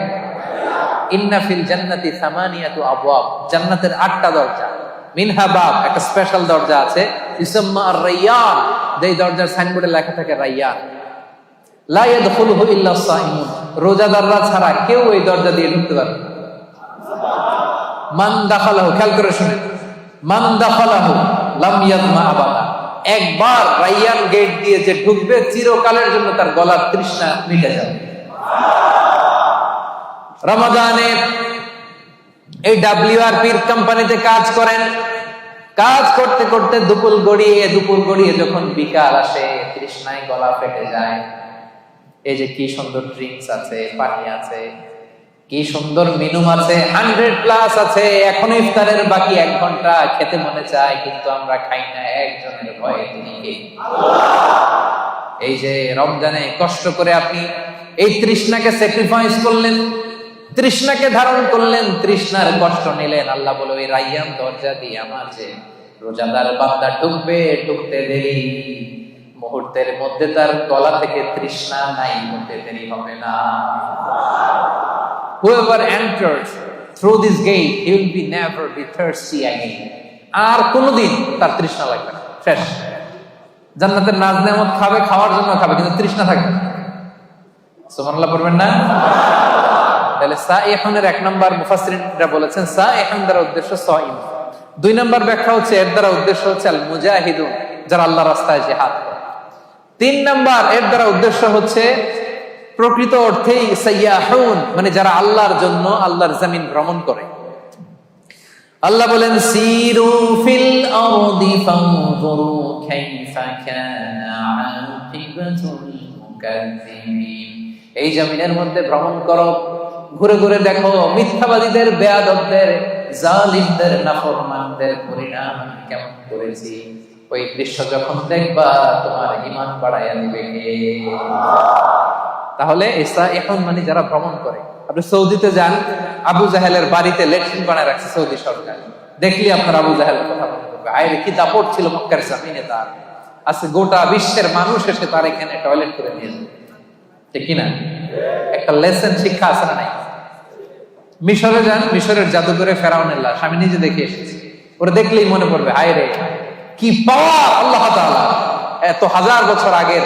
ইন্না ফিল জান্নাতি সামানিয়াতু আবওয়াব, জান্নাতের 8টা দরজা। মিনহা বাব, একটা স্পেশাল দরজা আছে, ইসমা আর রাইয়ান, যেই দরজার সাইনবোর্ডে লেখা থাকে রাইয়ান। লা ইয়াদখুলুহু ইল্লা সাইমুন, রোজাদাররা ছাড়া কেউ এই দরজা দিয়ে ঢুকতে পারবে না। মান দাখালাহু, খেয়াল করে শুনেন, মান দাখালাহু লাম ইয়াদমা আবাদা, একবার রাইয়ান গেট দিয়ে যে ঢুকবে, চিরকালের জন্য তার গলার তৃষ্ণা মিটে যাবে। রমাদানে এই WRPর কোম্পানিতে কাজ করেন, কাজ করতে করতে দুপুর গড়িয়ে যখন বিকাল আসে, তৃষ্ণায় গলা ফেটে যায়। এই যে কি সুন্দর ড্রিঙ্কস আছে, পানি আছে, কি সুন্দর মেনু আছে, 100+ আছে, এখন ইফতারের বাকি 1 ঘন্টা, খেতে মনে চায় কিন্তু আমরা খাই না, একজনের ভয়ে, তিনি কে? এই যে রমজানে কষ্ট করে আপনি এই তৃষ্ণাকে স্যাক্রিফাইস করলেন, তৃষ্ণাকে ধারণ করলেন, তৃষ্ণার কষ্ট নিলেন। আল্লাহ বলে, ওই রাইয়ান দরজা দিয়ে আমার যে রোজাদার বান্দা ঢুকবে, ঢুকতে দেরি, মুহূর্তের মধ্যে তার গলা থেকে তৃষ্ণা নাই হতে দেরি হবে না। Whoever enters through this gate, he will be never be thirsty again. আর কোনদিন তার তৃষ্ণা লাগবে না, শেষ। জান্নাতের নাজ নেয়ামত খাবে, খাওয়ার জন্য খাবে, কিন্তু তৃষ্ণা থাকবে না। সুবহানাল্লাহ পড়বেন না? তাহলে সাইহুনের এক নম্বর মুফাসসিরিনরা বলেছেন সাইহুন দ্বারা উদ্দেশ্য সাইম। দুই নম্বর ব্যাখ্যা হচ্ছে এর দ্বারা উদ্দেশ্য হচ্ছে আল মুজাহিদুন, যারা আল্লাহর রাস্তায় জিহাদ করে। তিন নম্বর এর দ্বারা উদ্দেশ্য হচ্ছে প্রকৃত অর্থেই সাইয়াহুন, মানে যারা আল্লাহর জন্য আল্লাহর জমিন ভ্রমণ করে। আল্লাহ বলেন সিরু ফিল আরদি ফানজুরু কাইফা কানা আকিবাতুল মুকাজ্জিবিন। এই জমিনের মধ্যে ভ্রমণ করো, ঘুরে ঘুরে দেখো মিথ্যাবাদীদের, বেয়াদবদের, জালিমদের, নাফরমানদের পরিণাম আমি কেমন করেছি। ওই দৃশ্য যখন দেখবা তোমার ঈমান বাড়াইয়া দিবে কে? তাহলে এখন মানে যারা ভ্রমণ করে। আপনি সৌদিতে যান, আবু জাহেলের বাড়িতে লেট্রিন বানায় রাখছে সৌদি সরকার, দেখলি আপনার আবু জাহেলের কথা মনে করবে, আরে কি দাপট ছিল মক্কার জমিনে তার। আজকে গোটা বিশ্বের মানুষ এসে তার এখানে টয়লেট করে নিয়ে যাবে, ঠিক কিনা? একটা লেসন শিক্ষা আছে না নাই? মিশরে যান, মিশরের জাদুঘরে ফেরাউনের লাশ আমি নিজে দেখে এসেছি। ওরা দেখলেই মনে পড়বে হায় রে কি পাওয়ার আল্লাহ তাআলা, এত হাজার বছর আগের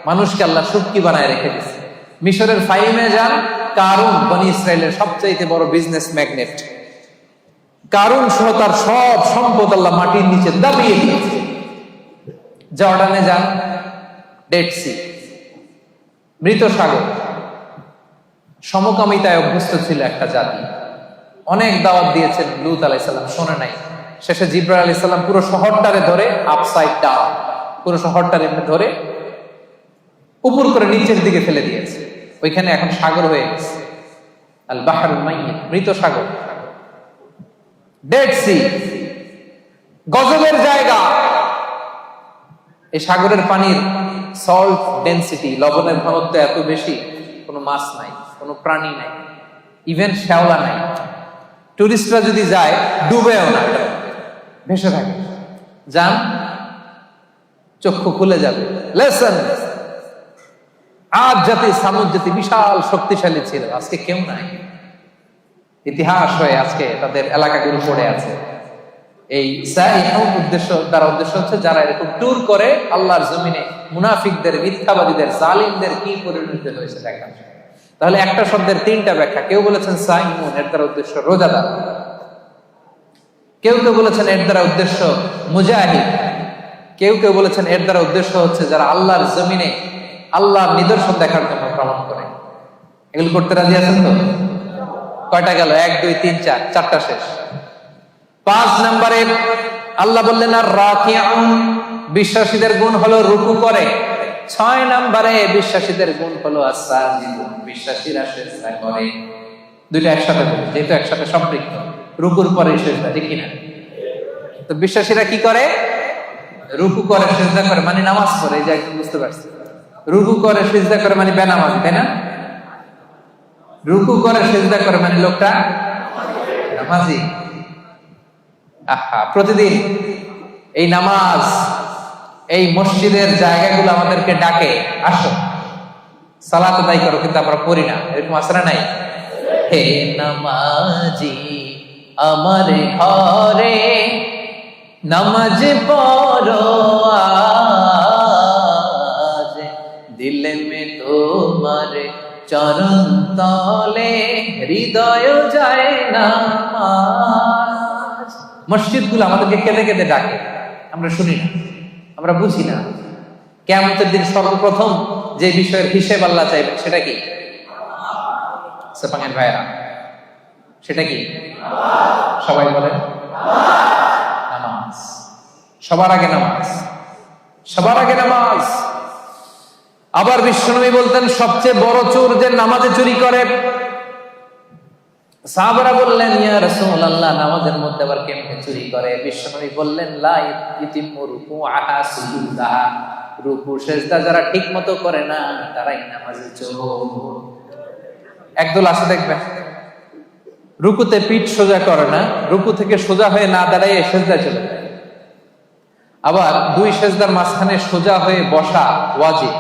মানুষকে আল্লাহ সুটকি বানায় রেখে দিয়েছে। মিশরের ফাইমে যান, কারুন বনি ইসরায়েলের সবচাইতে বড় বিজনেস ম্যাগনেট, কারুন সহ তার সব সম্পদ আল্লাহ মাটির নিচে দাবিয়ে দিয়েছে। জর্ডানে যান, ডেড সি, মৃত সাগর, সমকামিতায় অভ্যস্ত ছিল একটা জাতি। অনেক দাওয়াত দিয়েছেন লূত আলাইহিস সালাম, শোনে নাই। শেষে জিবরাইল আলাইহিস সালাম পুরো শহরটারে ধরে আপসাইড ডাউন, পুরো শহরটারে ধরে উপর করে নিচের দিকে ফেলে দিয়েছে। ওইখানে এখন সাগর হয়ে গেছে, আল বাহরুল মাইয়িত, মৃত সাগর, ডেড সি, গজবের জায়গা। এই সাগরের পানির সল্ট ডেনসিটি, লবণের ঘনত্ব এত বেশি, কোনো মাছ নাই, কোনো প্রাণী নাই, ইভেন শ্যাওলা নাই। টুরিস্টরা যদি যায় ডুবেও না, ভেসে থাকে। যান, চক্ষু খুলে যাবে। লেসন, আজ জাতি সামুদ জাতি বিশাল শক্তিশালী ছিল, আজকে কেউ নাই। ইতিহাস হয়ে আজকে তাদের এলাকাগুলো পড়ে আছে। এই উদ্দেশ্য দ্বারা উদ্দেশ্য হচ্ছে যারা এরকম ট্যুর করে আল্লাহর জমিনে মুনাফিকদের, মিথ্যাবাদীদের, জালিমদের কি পরিণতি হয়েছে দেখা। তাহলে একটা শব্দের তিনটা ব্যাখ্যা। কেউ বলেছেন সাইমুন, এর দ্বারা উদ্দেশ্য রোজাদার। কেউ কেউ বলেছেন এর দ্বারা উদ্দেশ্য মুজাহিদ। কেউ কেউ বলেছেন এর দ্বারা উদ্দেশ্য হচ্ছে যারা আল্লাহর জমিনে আল্লাহর নিদর্শন দেখার জন্য ভ্রমণ করে। এগুলো করতে রাজি আছেন তো? কয়টা গেল? 1 2 3 4, চারটা শেষ। 5 নম্বরে আল্লাহ বললেন আর রাকিউন, বিশ্বাসীদের গুণ হলো রুকু করে। 6 নম্বরে বিশ্বাসীদের গুণ হলো আস-সাজিদুন, বিশ্বাসীরা সিজদা করে। দুইটা একসাথে বলি, যেহেতু একসাথে সম্পৃক্ত। রুকুর পরে সিজদা, ঠিক কিনা? তো বিশ্বাসীরা কি করে? রুকু করে, সিজদা করে, মানে নামাজ পড়ে। এই যে একদম বুঝতে পারছি, রুকু করে সিজদা করে মানে বেনামাজি, তাই না? রুকু করে সিজদা করে মানে লোকটা নামাজি। আহা, প্রতিদিন এই নামাজ, এই মসজিদের জায়গাগুলো আমাদেরকে ডাকে, আসো সালাত আদায় করো, কিন্তু আমরা পড়ি না। এরকম আছে না নাই? হে নামাজি আমার ঘরে নামাজ পড়ো আজ, দিলে মে তোমার চরণ তলে হৃদয় যায় নামাজ। মসজিদগুলো আমাদেরকে কেঁদে কেঁদে ডাকে, আমরা শুনি না, আমরা বুঝি না। কিয়ামতের দিন সর্বপ্রথম যে বিষয়ের হিসেব আল্লাহ চাইবেন সেটা কি? সেপাঙের ভাইরা, সেটা কি? সবাই বলেন নামাজ। সবার আগে নামাজ, সবার আগে নামাজ। আবার বিশ্বনবী বলতেন সবচেয়ে বড় চোর যে নামাজে চুরি করে। সাহাবারা বললেন ইয়া রাসূলুল্লাহ, নামাজের মধ্যে আবার কেমনে চুরি করে? বিশ্বনবী বললেন লা ইতিমু রুকুআহা সুজুদাহা, রুকু সিজদা যারা ঠিকমতো করে না তারাই নামাজে চোর। একদল আছে দেখবেন রুকুতে পিঠ সোজা করে না, রুকু থেকে সোজা হয়ে না দাঁড়ায় সিজদা চলে যায়। আবার দুই সিজদার মাঝখানে সোজা হয়ে বসা ওয়াজিব।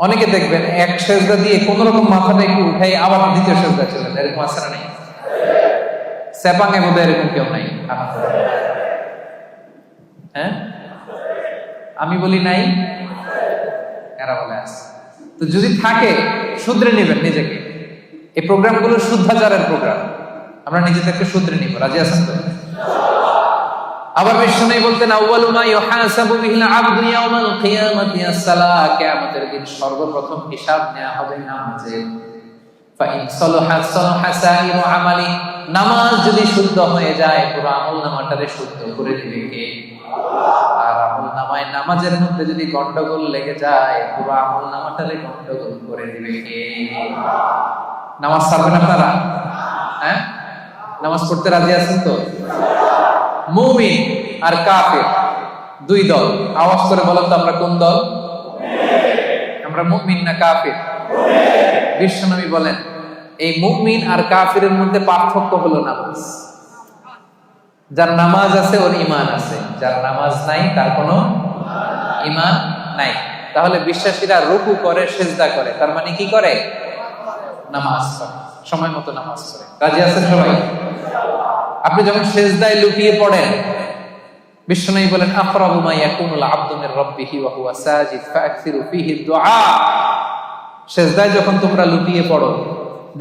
অনেকে দেখবেন এক সেজদা দিয়ে কোন রকম মাথাটা একটু উঠাই আবার দ্বিতীয় সেজদা চলে যায়। এরকম আছে না নাই? সেপাঙে বোধহয় এরকম কেউ নাই। হ্যাঁ, আমি বলি নাই, এরা বলে আছে। তো যদি থাকে শুধরে নেবেন নিজেকে। এই প্রোগ্রামগুলো শুদ্ধাচারের প্রোগ্রাম, আমরা নিজেদেরকে শুধরে নিব। রাজি আছেন তো? আবার বিষ্ণু বলতেন আউয়ালু মা ইউহাসাবু বিহিল আবদু ইয়াউমাল কিয়ামাতি as-সালাহ, কিয়ামতের দিন সর্বপ্রথম হিসাব নেওয়া হবে নামাজে। ফাইন সালাহাত সালাহা সাইরু আমালি, নামাজ যদি শুদ্ধ হয়ে যায় পুরো আমলনামাটারে শুদ্ধ করে দিবে কে? আর আমলনামায় নামাজের মধ্যে যদি গন্ডগোল লেগে যায় পুরো আমলনামাটারে গন্ডগোল করে দিবে কে? নামাজ ছাড়বেন আপনারা? হ্যাঁ, নামাজ পড়তে রাজি আছেন তো? মুমিন আর কাফির দুই দল। আওয়াজ করে বলেন তো আমরা কোন দল? আমরা মুমিন না কাফির? বিশ্বনবী বলেন এই মুমিন আর কাফিরের মধ্যে পার্থক্য হলো নামাজ। যার নামাজ আছে ওর ঈমান আছে, যার নামাজ নাই তার কোনো ঈমান নাই। তাহলে বিশ্বাসীরা রুকু করে, সিজদা করে, তার মানে কি করে? নামাজ পড়ে, সময় মতো নামাজ পড়ে। রাজি আছেন সবাই? আপনি যখন সিজদায় লুটিয়ে পড়েন, বিশ্বনবী বলেন আকরাবু মা ইয়াকুনুল আবদু মির রাব্বিহি ওয়া হুয়া সাজিদ ফাআকসিরু ফীহি দুআ। সিজদায় যখন তোমরা লুটিয়ে পড়ো,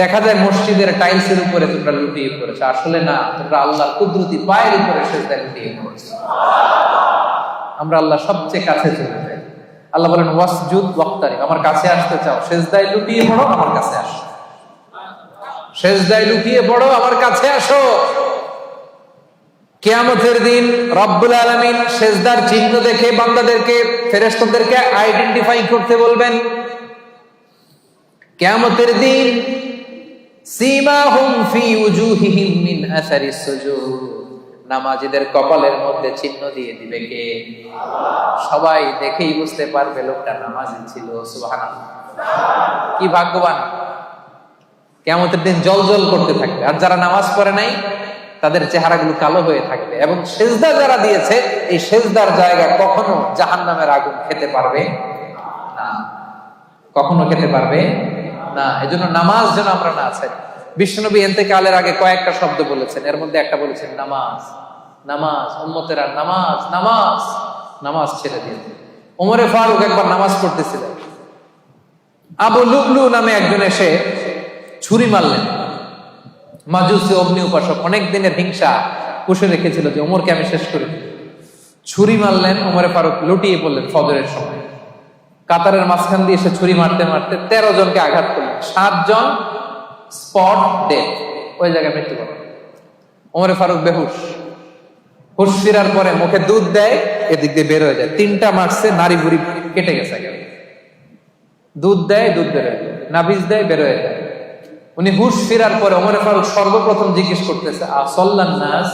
দেখা যায় মসজিদের টাইলসের উপরে তোমরা লুটিয়ে পড়েছো, আসলে না, তোমরা আল্লাহর কুদরতি পায়ের উপরে সিজদায় লুটিয়ে পড়েছো। আমরা আল্লাহ সবচেয়ে কাছে চলে যাই। আল্লাহ বলেন ওয়াসজুদ ওয়াক্তারিব, আমার কাছে আসতে চাও, সিজদায় লুটিয়ে পড়ো, আমার কাছে আসো। সিজদায় লুটিয়ে পড়ো, আমার কাছে আসো। কিয়ামতের দিন রব্বুল আলামিন সিজদার চিহ্ন দেখে বান্দাদেরকে, ফেরেশতাদেরকে আইডেন্টিফাই করতে বলবেন। কিয়ামতের দিন সীমাহুম ফি উজুহিহিম মিন আসারিস সুজুদ, নামাজীদের কপালের মধ্যে চিহ্ন দিয়ে দিবে কে? সবাই দেখেই বুঝতে পারবে লোকটা নামাজি ছিল। সুবহানাল্লাহ, কি ভাগ্যবান! কিয়ামতের দিন জ্বলজ্বল করতে থাকবে। আর যারা নামাজ পড়ে নাই তাদের চেহারাগুলো কালো হয়ে থাকবে। এবং সিজদা যারা দিয়েছে, এই সিজদার জায়গা কখনো জাহান্নামের আগুন খেতে পারবে না, কখনো খেতে পারবে না। এজন্য নামাজ যেন আমরা না ছাড়ি। বিশ্বনবী ইন্তেকালের আগে কয়েকটা শব্দ বলেছেন, এর মধ্যে একটা বলেছেন নামাজ। নামাজ, উম্মতেরা নামাজ, নামাজ, নামাজ ছেড়ে দিয়েছে। ওমরে ফারুক একবার নামাজ পড়তেছিলেন, আবু লুবলু নামে একজন এসে ছুরি মারলেন। মাজুসি অগ্নি উপাসক, অনেক দিনের হিংসা পুষে রেখেছিল যে ওমরকে আমি শেষ করে দিই। ছুরি মারলেন, ওমরে ফারুক লুটিয়ে পড়লেন ফজরের সময়। কাতারের মাঝখান দিয়ে এসে ছুরি মারতে মারতে 13 জনকে আঘাত করলেন, 7 জন স্পট ডেথ, ওই জায়গায় মৃত্যুবরণ। ওমরে ফারুক বেহুশ, হুশ ফিরার পরে মুখে দুধ দেয়, এদিক দিয়ে বের হয়ে যায়। 3টা মারছে, নারী বুড়ি কেটে গেছে। দুধ দেয়, দুধ বের হয়ে যায়, নাভিজ দেয়, বের হয়ে যায়। উনি হুশ ফিরার পরে ওমরে ফারুক সর্বপ্রথম জিজ্ঞেস করতেছে আসল্লান নাস,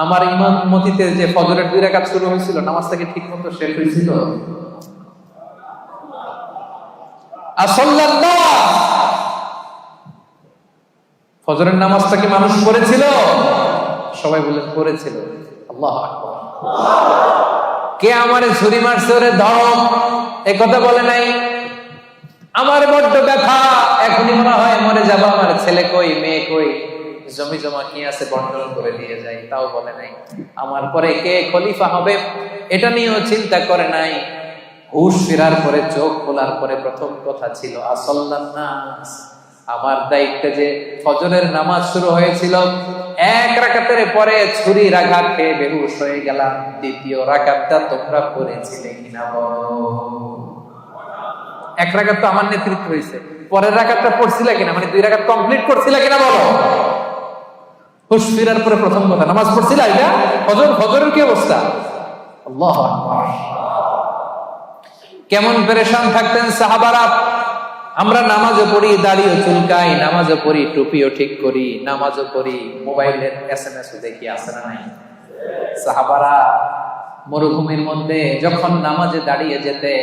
আমার ইমামতিতে যে ফজরের 2 রাকাত শুরু হয়েছিল, নামাজটা কি ঠিক মতো শেষ হয়েছিল? আসল্লান নাস, ফজরের নামাজটা কি মানুষ পড়েছিল? সবাই বললেন পড়েছিল। আল্লাহু আকবার। কে আমারে ছুরি মারছে ওরে ধরো, এই কথা বলে নাই। আমার বড্ড ব্যথা, এখনই মনে হয় মরে যাবো, আমার ছেলে কই, মেয়ে কই, জমি জমা কি আছে বন্টন করে দিয়ে যাই, তাও বলে নাই। আমার পরে কে খলিফা হবে এটা নিয়েও চিন্তা করে নাই। হুশ ফেরার পরে, চোখ খোলার পরে প্রথম কথা ছিল আসল্লান নাস, আমার দায়িত্বে যে ফজরের নামাজ শুরু হয়েছিল, 1 রাকাতের পরে ছুরির আঘাত খেয়ে বেহুশ হয়ে গেলাম। 2য় রাকাতটা তোমরা পড়েছিলে কিনা বলো? 1 রাকাত তো আমার নেতৃত্ব হয়েছে, পরের রাকাতটা পড়ছিল কিনা, মানে 2 রাকাত কমপ্লিট করছিল কিনা বলো? হুশ ফিরার পরে প্রথম কথা নামাজ পড়ছিল। এটা ফজরের কি অবস্থা! আল্লাহু আকবার। কেমন পেরেশান থাকতেন সাহাবারা। আমরা নামাজও পড়ি, দাড়িও চুলকাই, নামাজও পড়ি, টুপিও ঠিক করি, নামাজও পড়ি, মোবাইলের SMS ও দেখি, আছে না নাই? সাহাবারা মরুভূমির মধ্যে যখন নামাজে দাঁড়িয়ে যেতে,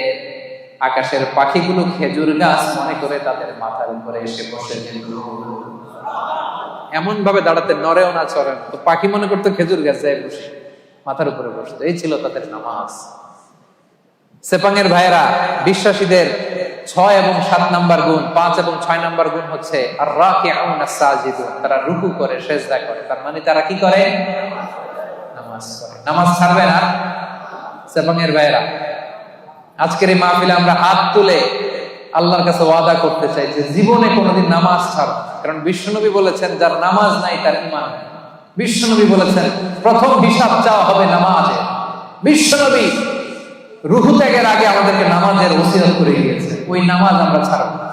আকাশের পাখিগুলো খেজুর গাছ মনে করে তাদের মাথার উপরে এসে বসে যেত। এমন ভাবে দাঁড়াতে, নড়েও না চড়েন, তো পাখি মনে করতো খেজুর গাছে বসে মাথার উপরে বসতো। এই ছিল তাদের নামাজ। সেপাঙের ভাইয়েরা, বিশ্বাসীদের 6 এবং 7 নাম্বার গুণ, 5 এবং 6 নাম্বার গুণ হচ্ছে আর রাকিউন সাজিদুন, তারা রুকু করে, সিজদা করে। তার মানে তারা কি করে? নামাজ পড়ে। নামাজ ছাড়বে না সেপাঙের ভাইয়েরা। আজকের এই মাহফিলে আমরা হাত তুলে আল্লাহর কাছে ওয়াদা করতে চাই যে জীবনে কোনোদিন নামাজ ছাড়ব না। কারণ বিশ্বনবী বলেছেন যার নামাজ নাই তার ঈমান নাই। বিশ্বনবী বলেছেন প্রথম হিসাব চাওয়া হবে নামাজে। বিশ্বনবী রুহু ত্যাগের আগে আমাদেরকে নামাজের ওসিয়ত করে গিয়েছে, ওই নামাজ আমরা ছাড়ব না।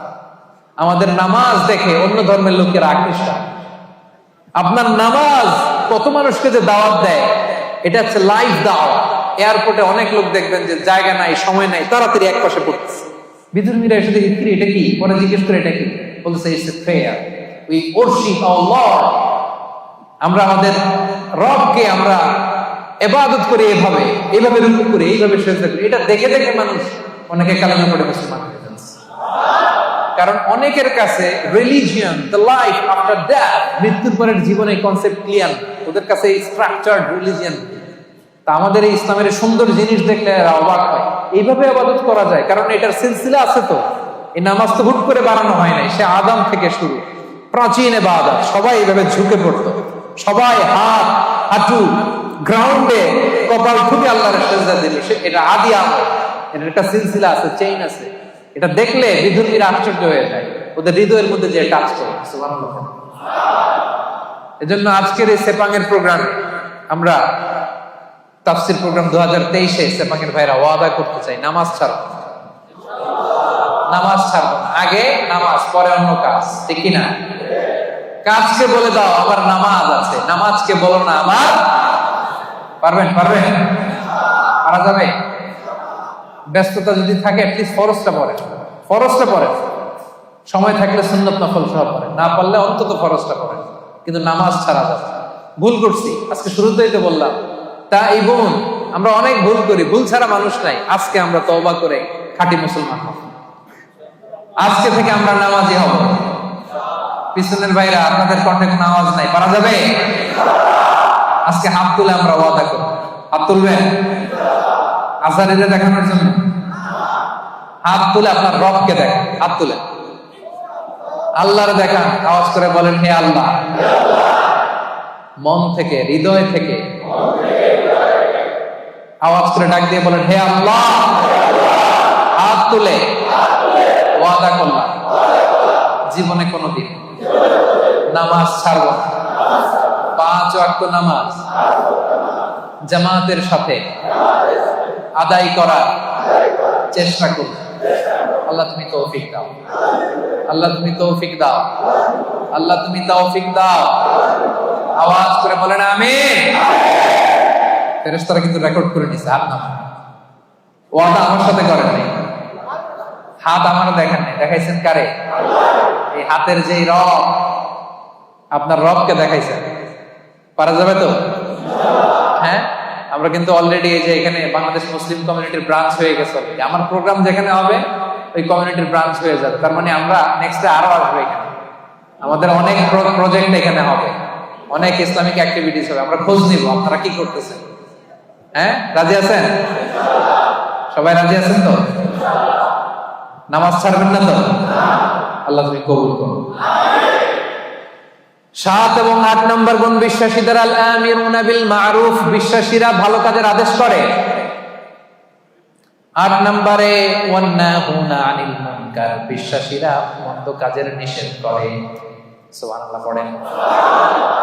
আমাদের নামাজ দেখে অন্য ধর্মের লোকেরা আকৃষ্ট। আপনার নামাজ কত মানুষকে যে দাওয়াত দেয়, এটা হচ্ছে লাইভ দাওয়াত। এয়ারপোর্টে অনেক লোক দেখবেন যে জায়গা নাই, সময় নাই, তাড়াতাড়ি এক পাশে পড়তেছে। বিধর্মীরা এসে দেখি কি এটা কি, পরে জিজ্ঞেস করে এটা কি, বলছে it's a prayer, we worship our lord. আমরা আমাদের রবকে আমরা ইবাদত করি, এইভাবে রুকু করি, এইভাবে সিজদা করি। এটা দেখে দেখে মানুষ অনেকে কালেমা পড়ে মুসলমান হয়ে যাচ্ছে। কারণ অনেকের কাছে religion, the life after death, মৃত্যুর পরের জীবনে কনসেপ্ট ক্লিয়ার। ওদের কাছে এই স্ট্রাকচার্ড রিলিজিয়ন। তা আমাদের এই ইসলামের সুন্দর জিনিস দেখলে অবাক হয়, এইভাবে ইবাদত করা যায়। কারণ এটার সিলসিলা আছে। তো এই নামাজ তো হুট করে বানানো হয় নাই, সে আদম থেকে শুরু, প্রাচীন ইবাদত। সবাই এইভাবে ঝুঁকে পড়তো, সবাই হাত হাঁটু গ্রাউন্ডে কপাল ঠুকে আল্লাহর সিজদা দিল। এটা আদি আমল, এটার একটা সিলসিলা আছে, চেইন আছে। এটা দেখলে বিধর্মীরা আশ্চর্য হয়ে যায়, ওদের হৃদয়ের মধ্যে যে টাচ করে। সুবহানাল্লাহ। এজন্য আজকের এই সেপাঙের প্রোগ্রামে আমরা তাফসীর প্রোগ্রাম 2023-এ সেপাঙের ভাইরা ওয়াদা করতে চাই নামাজ ছাড়ব না। নামাজ ছাড়ব না। আগে নামাজ, পরে অন্য কাজ, ঠিক কিনা? কাজকে বলে দাও আমার নামাজ আছে, নামাজকে বলো না আমার। পারবেন? পারা যাবে? ব্যস্ততা যদি থাকে প্লিজ ফরজটা পড়েন, সময় থাকলে সুন্নত নফল সহ পড়েন, না পারলে অন্তত ফরজটা পড়েন, কিন্তু নামাজ ছাড়া যাবে। ভুল করছি, আজকে শুরুতেই তো বললাম, তা এই বোন আমরা অনেক ভুল করি, ভুল ছাড়া মানুষ নাই। আজকে আমরা তওবা করে খাঁটি মুসলমান হব। আজকে থেকে আমরা নামাজি হব। পিছনের ভাইরা আপনাদের কণ্ঠে কোনো আওয়াজ নাই, পারা যাবে? আজকে হাত তুলে আমরা ওয়াদা করব। হাত তুলবেন আজারিরে দেখানোর জন্য? হাত তুলে আপনার রবকে দেখান, হাত তুলে আল্লাহর দেখান, আওয়াজ করে বলেন হে আল্লাহ। মন থেকে, হৃদয় থেকে আওয়াজ করে ডাক দিয়ে বলেন হে আল্লাহ। হাত তুলে ওয়াদা করলাম জীবনে কোনোদিন নামাজ ছাড়ব না। 5 ওয়াক্ত নামাজ জামাতের সাথে আদায় করার চেষ্টা করব। আল্লাহ তুমি তৌফিক দাও, আল্লাহ তুমি তৌফিক দাও, আল্লাহ তুমি তৌফিক দাও। আওয়াজ করে বলেন আমিন। ফেরেশতারা কিন্তু রেকর্ড করে নিছে। হাত নামান। ওয়াদা আমার সাথে করেন নাই, হাত আমার দেখেন নাই, দেখাইছেন কারে? এই হাতের যে রব, আপনার রবকে দেখাইছেন। পারা যাবে তো? হ্যাঁ, আমরা কিন্তু অলরেডি এই যে এখানে বাংলাদেশ মুসলিম কমিউনিটির ব্রাঞ্চ হয়ে গেছে। আমার প্রোগ্রাম যেখানে হবে ওই কমিউনিটির ব্রাঞ্চ হয়ে যাবে। তার মানে আমরা নেক্সটে আরো আসবো এখানে। আমাদের অনেক প্রজেক্ট এখানে হবে, অনেক ইসলামিক অ্যাক্টিভিটিস হবে। আমরা খোঁজ নিব আপনারা কি করতেছেন। হ্যাঁ, রাজি আছেন? সবাই রাজি আছেন তো? নামাজ ছাড়বেন না তো? আল্লাহ তুমি কবুল করো। 7 এবং 8 নম্বর গুণ বিশ্বাসীদের আল আমিরুনা বিল মারুফ, বিশ্বাসীরা ভালো কাজের আদেশ করে। 8 নম্বরে ওয়ান্নাহুনা আনিল মুনকার, বিশ্বাসীরা মন্দ কাজের নিষেধ করে। সুবহানাল্লাহ পড়েন।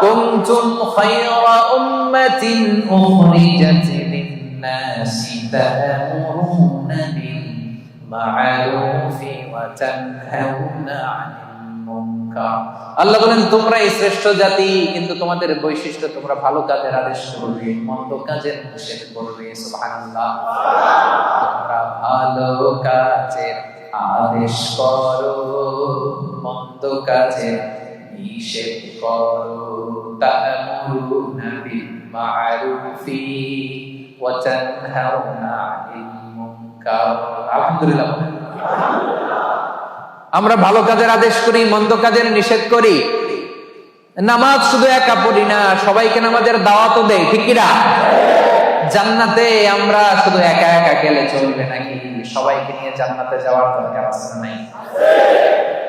কুনতুম খায়রা উম্মাতিন উখরিজাত লিন-নাসি তা'মুরুনা বিল মা'রুফি ওয়া তানহাউনা আনিল মুনকার। আল্লাহ বলেন তোমরা এই শ্রেষ্ঠ জাতি, কিন্তু তোমাদের বৈশিষ্ট্য তোমরা ভালো কাজের আদেশ করবে, মন্দ কাজের নিষেধ করবে। সুবহানাল্লাহ। তোমরা ভালো কাজের আদেশ করো, মন্দ কাজের নিষেধ করো। তা'মুরুনা বিল মা'রুফি ওয়া তানহাউনা আনিল মুনকার। আলহামদুলিল্লাহ। আমরা ভালো কাজের আদেশ করি, মন্দ কাজের নিষেধ করি। নামাজ শুধু একা পড়ি না, সবাইকে নামাজের দাওয়াতও দেই, ঠিক কিনা? জান্নাতে আমরা শুধু একা একা গেলে চলবে নাকি? সবাইকে নিয়ে জান্নাতে যাওয়ার দরকার আছে না নাই?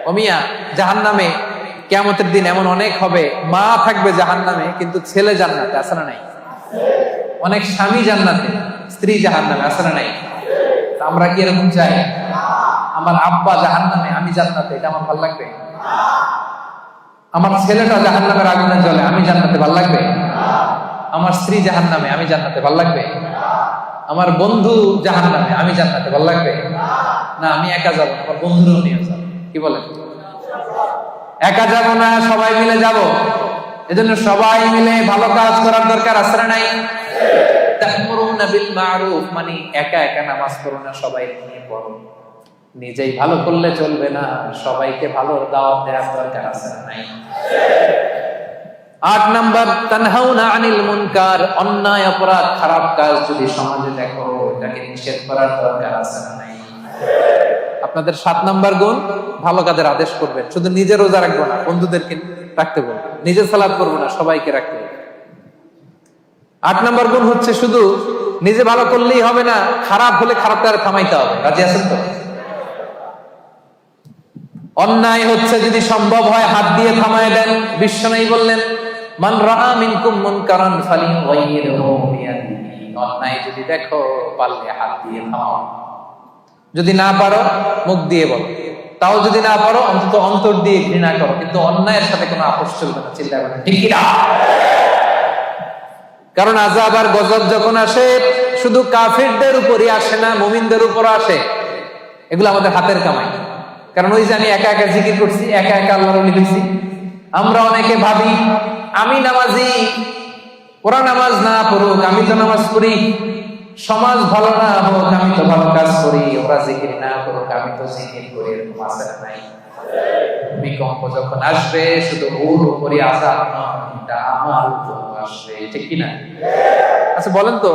ও মিয়া, জাহান্নামে কিয়ামতের দিন এমন অনেক হবে, মা থাকবে জাহান্নামে কিন্তু ছেলে জান্নাতে, আছে না নাই? অনেক স্বামী জান্নাতে, স্ত্রী জাহান্নামে, আছে না নাই? আমরা কি এরকম চাই? আমার আব্বা জাহান্নামে, আমি জান্নাতে, এটা আমার ভালো লাগবে? আমার ছেলেটা জাহান্নামের আগুনে জ্বলে, আমি জান্নাতে, ভালো লাগবে? আমার স্ত্রী জাহান্নামে, আমি জান্নাতে, ভালো লাগবে? আমার বন্ধু জাহান্নামে, আমি জান্নাতে, ভালো লাগবে? না, আমি একা যাবো, আমার বন্ধুরাও নিয়ে যাবো। কি বলেন? একা যাব না, সবাই মিলে যাব। এজন্য সবাই মিলে ভালো কাজ করার দরকার আছে না নাই? তা'মুরুনা বিল মা'রুফ, মানে একা একা নামাজ পড়ো না, সবাই নিয়ে পড়ো। নিজেই ভালো করলে চলবে না, সবাইকে ভালো দাওয়াত দেওয়ার দরকার আছে না নাই? 8 নাম্বার, তানহাউনা আনিল মুনকার, অন্যায় অপরাধ খারাপ কাজ যদি সমাজে দেখো, এটাকে নিষেধ করার দরকার আছে না নাই? আপনাদের 7 নাম্বার গুণ, ভালো কাজের আদেশ করবেন। শুধু নিজে রোজা রাখবো না, বন্ধুদেরকে রাখতে বলবেন। নিজে সালাত করবো না, সবাইকে রাখতে বলবেন। 8 নাম্বার গুণ হচ্ছে শুধু নিজে ভালো করলেই হবে না, খারাপ হলে খারাপ কাজ থামাইতে হবে। রাজি আছেন তো? অন্যায় হচ্ছে যদি সম্ভব হয় হাত দিয়ে থামায় দেন। বিশ্বনবী বললেন, মান রাআ মিনকুম মুনকারান ফালিয়ুগাইয়িরহু বিয়াদিহি, অন্যায় যদি দেখো পারলে হাত দিয়ে থামাও, যদি না পারো মুখ দিয়ে বলো, তাও যদি না পারো অন্তত অন্তর দিয়ে ঘৃণা করো, কিন্তু অন্যায়ের সাথে কোনো আপোষ চলবে না। চিন্তা করেন, ঠিক কি না? কারণ আযাব আর গজব যখন আসে শুধু কাফিরদের উপরই আসে না, মুমিনদের উপরও আসে। এগুলো আমাদের হাতের কামাই। কারণ ওই জানি একা একা জিকির করছি, একা একা আল্লাহর ওলি হইছি। আমরা অনেকে ভাবি আমি নামাজি, ওরা নামাজ না পড়ুক, আমি তো নামাজ পড়ি, সমাজ ভালো না হোক, আমি তো ভালো কাজ করি, ওরা জিকির না করুক, আমি তো জিকির করি। এরকম আছে না নাই? ভূমিকম্প যখন আসবে শুধু ওর উপরই আযাব নয়, এটা আমার উপর আসবে, ঠিক কি না? আচ্ছা বলেন তো,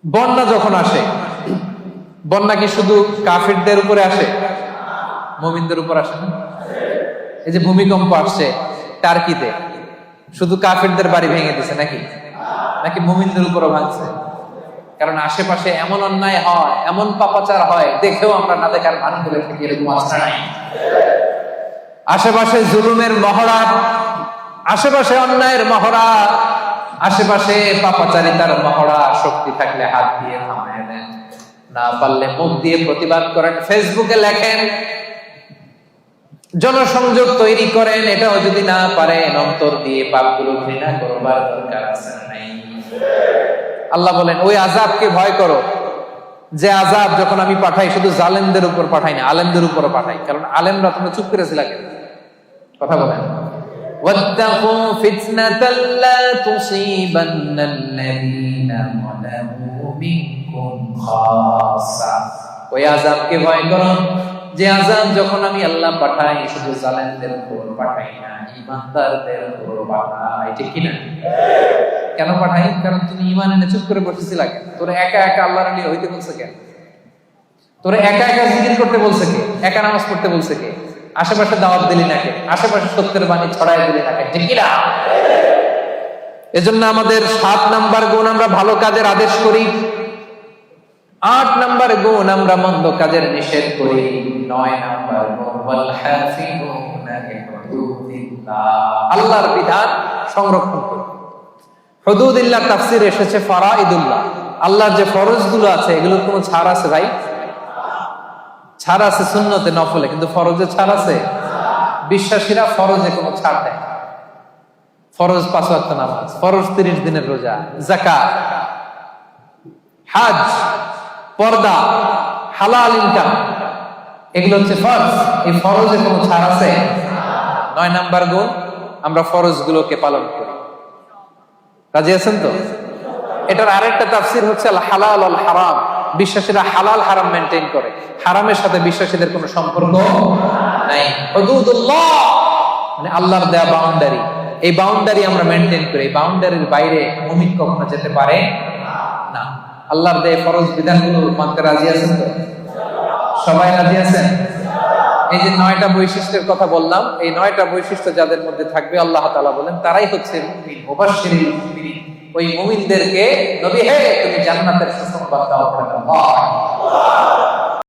বন্যা যখন আসে, বন্যা কি শুধু কাফিরদের উপরে আসে, মুমিনদের উপর আসে না? এই যে ভূমিকম্প আসছে টার্কিতে, শুধু কাফিরদের বাড়ি ভেঙে দিছে নাকি? নাকি মুমিনদের উপরও ভাঙছে? কারণ আশেপাশে এমন অন্যায় হয়, এমন পাপাচার হয়, দেখেও আমরা না দেখার ভান করে থাকি। এরকম আছে নাই? আশেপাশে জুলুমের মহড়া, আশেপাশে অন্যায়ের মহড়া, আশেপাশে পাপাচারিতার মহড়া। শক্তি থাকলে হাত দিয়ে থামায় দেন, না পারলে মুখ দিয়ে প্রতিবাদ করেন, ফেসবুকে লেখেন, জনসংযোগ তৈরি করেন। এটাও যদি না পারেন, অন্তর দিয়ে পাপগুলো ঘৃণা করবার দরকার আছে না নাই? আল্লাহ বলেন, ওই আযাবকে ভয় করো যে আযাব যখন আমি পাঠাই শুধু জালেমদের উপর পাঠাই না, আলেমদের উপরও পাঠাই। কারণ আলেমরা তোমরা চুপ করেছিল আগে, কথা বলেন। ওয়াত্তাকু ফিতনাতাল লা তুসিবান্নাল্লাযীনা যালামু মিনকুম খাসসা, ওই আযাবকে ভয় করো যে আযাব যখন আমি আল্লাহ পাঠাই শুধু জালেমদের উপর পাঠাই না, ঈমানদারদের উপর পাঠাই। ঠিক কি না? কেন পাঠাই? কারণ তুমি ঈমান এনে চুপ করে বসেছিল আগে। তোরা একা একা আল্লাহর ওলি হইতে বলছে কেন? তোরা একা একা জিকির করতে বলছে কে? একা নামাজ পড়তে বলছে কে? আশেপাশে দাওয়াত দিলি না কে? আশেপাশে সত্যের বাণী ছড়াই দিলি না কে? ঠিক কি না? এজন্য আমাদের 7 নাম্বার গুণ, আমরা ভালো কাজের আদেশ করি। 8 নাম্বার গুণ, আমরা মন্দ কাজের নিষেধ করি। 9 নাম্বার গুণ, ওয়াল হাফিজুনা লিহুদুদিল্লাহ, আল্লাহর বিধান সংরক্ষণ করি। হুদুদিল্লাহ তাফসীর এসেছে ফারাইদুল্লাহ, আল্লাহর যে ফরজগুলো আছে এগুলোর কোনো ছাড় আছে ভাই? ছাড় আছে সুন্নতে নফলে, কিন্তু ফরজে ছাড় আছে? বিশ্বাসীরা ফরজে কোনো ছাড় দেয় না। ফরজ 5 ওয়াক্ত নামাজ, ফরজ 30 দিনের রোজা, যাকাত, হজ, পর্দা, হালাল ইনকাম, এগুলো হচ্ছে ফরজ। এই ফরজে কোনো ছাড় আছে? 9 নাম্বার গুণ, আমরা ফরজগুলোকে পালন করি। রাজি আছেন তো? এটার আরেকটা তাফসীর হচ্ছে আল হালাল আল হারাম, বিশ্বাসীরা হালাল হারাম মেইনটেইন করে, হারামের সাথে বিশ্বাসীদের কোনো সম্পর্ক নাই। হুদুদুল্লাহ মানে আল্লাহর দেয়া বাউন্ডারি, এই বাউন্ডারি আমরা মেইনটেইন করি। এই বাউন্ডারির বাইরে মুমিন কখনো যেতে পারে না। আল্লাহর দেয়া ফরজ বিধানগুলো মানতে রাজি আছেন তো? সবাই রাজি আছেন? এই যে 9টা বৈশিষ্ট্যের কথা বললাম, এই 9টা বৈশিষ্ট্য যাদের মধ্যে থাকবে আল্লাহ তাআলা বলেন তারাই হচ্ছে মুমিন। মুবাশশিরিল মুমিনিন, ওই মুমিনদেরকে নবী হে তুমি জান্নাতের সুসংবাদ দাও।